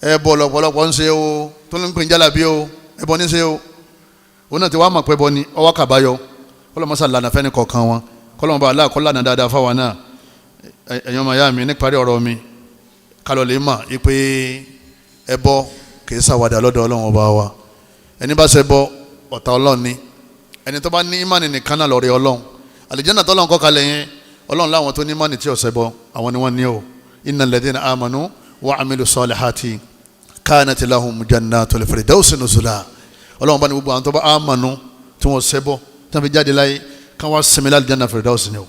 ẹ bọ́ lọ́pọ̀lọpọ̀ ń ṣe o tó ń pè ń jálàbí o ẹ bọ́ ní ṣe o òun náà ti wá mọ̀ pé bọ́ ni ọwọ́ kàbáyọ kọ́lọ́mọ́sá lànà fẹ́ni kọ̀ọ̀kan wọn kọ́lọ́mọba aláàkọ́ lànà dáadáa fáwọn náà ẹ̀yàn ọmọ ìyá mi níparí ọ̀rọ̀ mi kálọ̀ lè mà í pé ẹbọ kì í ṣàwàdà lọ́dọ̀ Ọlọ́run ọba wa ẹni bá ṣẹbọ ọ̀tá Ọlọ́run ni ẹni tó bá ní ìmánì nìkan náà lọ́rẹ́ ọlọ́run àlìjánnà tọ́lọ́run kọ́ kalẹ̀ yẹn ọlọ́run láwọn tó ní ìmánì tí ò ṣẹbọ àwọn ni wọ́n ní o innal ladhina amanu wa amilu salihati kanat lahum jannatul firdausi nuzula ọlọ́run bá ní gbogbo àwọn tó bá amanu tí wọ́n ṣẹbọ tí wọ́n fi jáde láyé káwọn sinmi l'aljanna firdausi ni o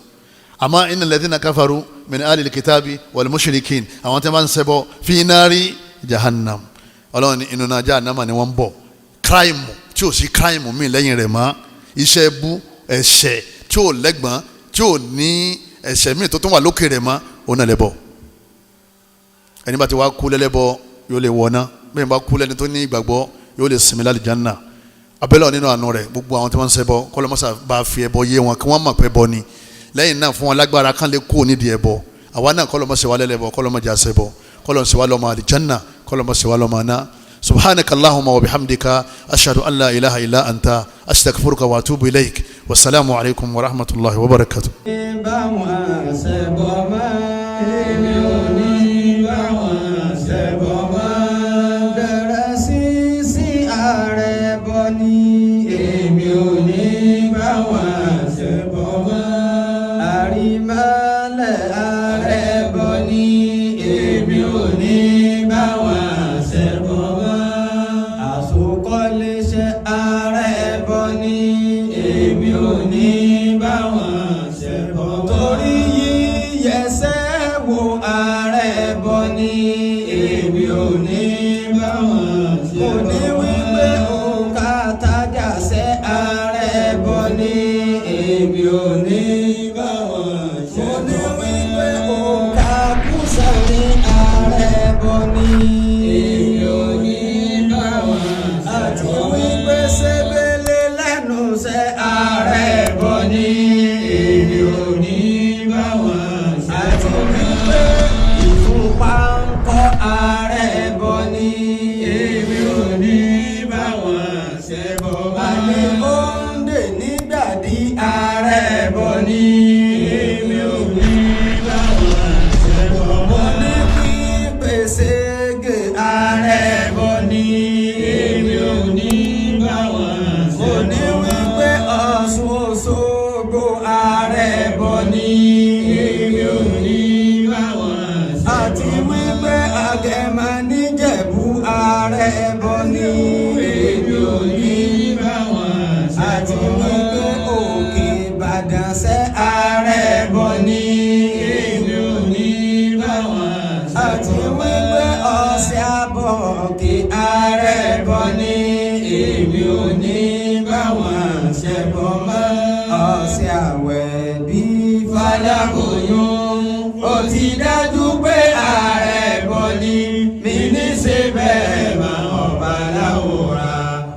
àmọ́ innal ladhina kafaru min alil kitabi wal mushrikin àwọn tí wọ́n ń ṣẹbọ fi nari jahannam ọlọ́run inú náà jahannama ni wọ́n ń bọ̀ crime tí ò sí crime mi lẹ́yìn rẹ̀ mọ́ iṣẹ́ bú ẹ̀ṣẹ̀ tí ò lẹ́gbọ̀n tí ò ní ẹ̀ṣẹ̀ mi tó tún wà lókè rẹ̀ mọ́ òun náà lẹ́bọ̀ ẹni bá ti wá kú lẹ́lẹ́bọ yóò lè wọ̀ná bẹ́ẹ̀ bá kú lẹ́ni tó ní ìgbàgbọ́ yóò lè sinmi l'Aljanna abẹ́lẹ̀ nínú àánú rẹ̀ gbogbo àwọn tí wọ́n ń ṣẹbọ kọ́lọ́mọ́sà bá fi ẹbọ yé wọn kí wọ́n mọ̀ pé bọ ni lẹ́yìn náà fún wọn lágbára kan lè kú nídìí ẹbọ àwa náà kọ́lọ́mọ́sà wà lẹ́lẹ́bọ kọ́lọ́mọ́jà ṣẹbọ kọ́lọ́mọ́sà wà lọ́mọ Aljanna kọ́lọ́mọ́sà wà lọ́mọ náà سبحانك اللهم وبحمدك أشهد أن لا إله إلا أنت أستغفرك وأتوب إليك والسلام عليكم ورحمة الله وبركاته.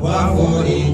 Wá forí